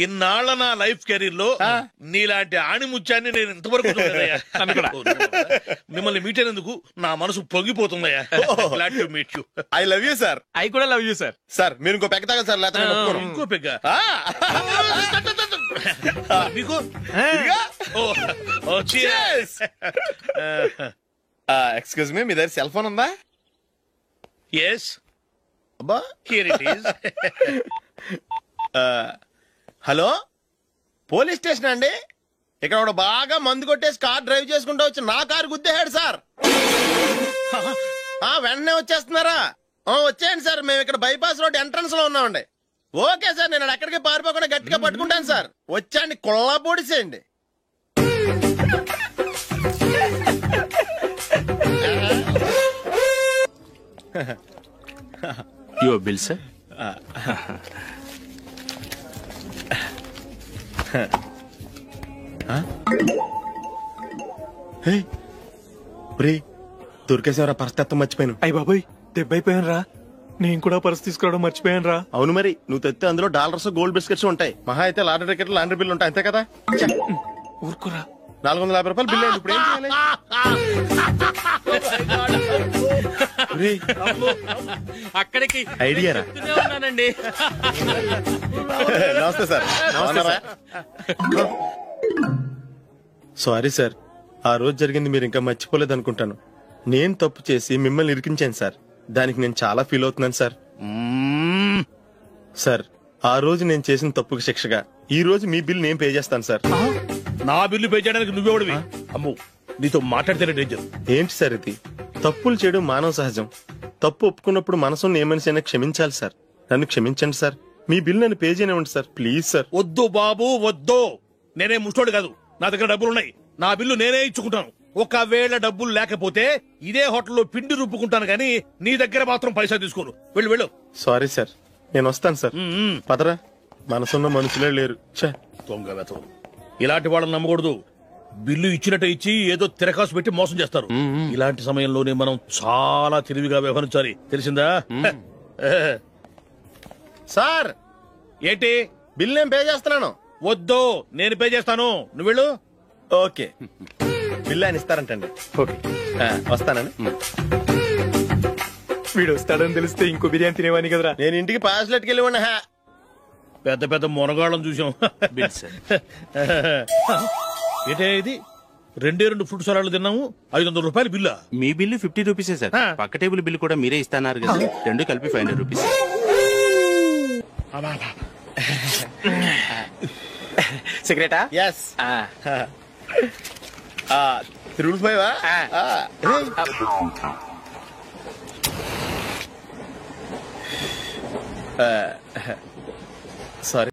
ఇన్నాళ్ల నా లైఫ్ కెరీర్ లో నీలాంటి ఆణిముత్యాన్ని నేను ఇంతవరకు చూడలేదయ్యా. మిమ్మల్ని మీట్ అయినందుకు నా మనసు పొంగిపోతుందయ్యా. Glad to meet you. I love you sir. I కూడా లవ్ యూ సార్. సార్ మీరు ఇంకో పెగ్గ తాగండి సార్, లేకపోతే ఇంకో పెగ్గ మీకు. ఎక్స్క్యూజ్ మీ, మీ దగ్గర సెల్ ఫోన్ ఉందా? ఎస్ అబ్బా, here it is. Hello police station అండి. ఇక్కడ ఒకడు బాగా మందు కొట్టేసి కార్ డ్రైవ్ చేసుకుంటూ వచ్చి నా కారు గుద్దేశాడు సార్. వెంటనే వచ్చేస్తున్నారా? వచ్చేయండి సార్, మేము ఇక్కడ బైపాస్ రోడ్ ఎంట్రన్స్ లో ఉన్నామండి. ఓకే సార్, నేను ఎక్కడికి పారిపోకుండా గట్టిగా పట్టుకుంటాను సార్. వచ్చాండి, కుళ్ళ పొడిసేయండి. Your bill sir. దొరికేసేవరా? పరిస్థితి మర్చిపోయాను. అయ్య బాబాయ్, దెబ్బైపోయాను రా. నేను కూడా పర్స్ తీసుకురావడం మర్చిపోయాను రా. అవును మరి, నువ్వు తెస్తే అందులో డాలర్స్ గోల్డ్ బిస్కెట్స్ ఉంటాయి. మహా అయితే లాటరీ టికెట్ లాండ్రీ బిల్లు ఉంటాయి, అంతే కదా? ఊరుకురా. 450 రూపాయలు బిల్లు అయింది. ఇప్పుడు ఏం చేయాలి? అక్కడికి ఐడియా రా. ఉన్నానండి. నమస్తే సార్. సారీ సార్, ఆ రోజు జరిగింది మీరు ఇంకా మర్చిపోలేదు అనుకుంటాను. నేను తప్పు చేసి మిమ్మల్ని ఇరికించాను సార్. దానికి నేను చాలా ఫీల్ అవుతున్నాను సార్. సార్ ఆ రోజు నేను చేసిన తప్పుకి శిక్షగా ఈ రోజు మీ బిల్ నేను పే చేస్తాను సార్. నా బిల్లు పే చేయడానికి నువ్వెవడివి? అమ్మో, నీతో మాట్లాడితేనే డేంజర్. ఏంటి సార్ ఇది? తప్పులు చేయడం మానవ సహజం. తప్పు ఒప్పుకున్నప్పుడు మనసుని ఏ మనిషి అయినా క్షమించాలి సార్. నన్ను క్షమించండి సార్. మీ బిల్ నన్ను పే చేయనివ్వండి సార్, ప్లీజ్ సార్. వద్దు బాబు వద్దు, నేనే ముష్టోడు కాదు. నా దగ్గర డబ్బులున్నాయి, నా బిల్లు నేనే ఇచ్చుకుంటాను. ఒకవేళ డబ్బులు లేకపోతే ఇదే హోటల్లో పిండి రుబ్బుకుంటాను కానీ నీ దగ్గర మాత్రం పైసా తీసుకోను. వెళ్ళు వెళ్ళు. సారీ సార్, నేను వస్తాను సార్. పదరా, మనసున్న మనుషులే లేరు. దొంగ వెతవు, ఇలాంటి వాళ్ళని నమ్మకూడదు. బిల్లు ఇచ్చినట్టు ఇచ్చి ఏదో తిరకాసు పెట్టి మోసం చేస్తారు. ఇలాంటి సమయంలోనే మనం చాలా తెలివిగా వ్యవహరించాలి, తెలిసిందా? సార్ ఏంటి? బిల్ నేను పే చేస్తున్నాను. వద్దు, నేను పే చేస్తాను, నువ్వు వెళ్ళు. ఓకే, బిల్ ఆయన ఇస్తారంటండి. ఓకే, వస్తానండి. వీడు వస్తాడని తెలిస్తే ఇంకో బిర్యానీ తినేవాని కదరా. నేను ఇంటికి పాస్లెట్కి వెళ్ళి ఉన్నా. పెద్ద పెద్ద మొనగాళ్ళం చూసాం. ఏంటే ఇది? 2 ఫ్రూట్ సలాడ్లు తిన్నాము, 500 రూపాయలు బిల్లా? మీ బిల్లు 50 రూపీసే సార్. పక్క టేబుల్ బిల్లు కూడా మీరే ఇస్తాన్నారు కదా, రెండు కలిపి 500 రూపీస్. సిగరెటా? ఎస్. 3 సారీ.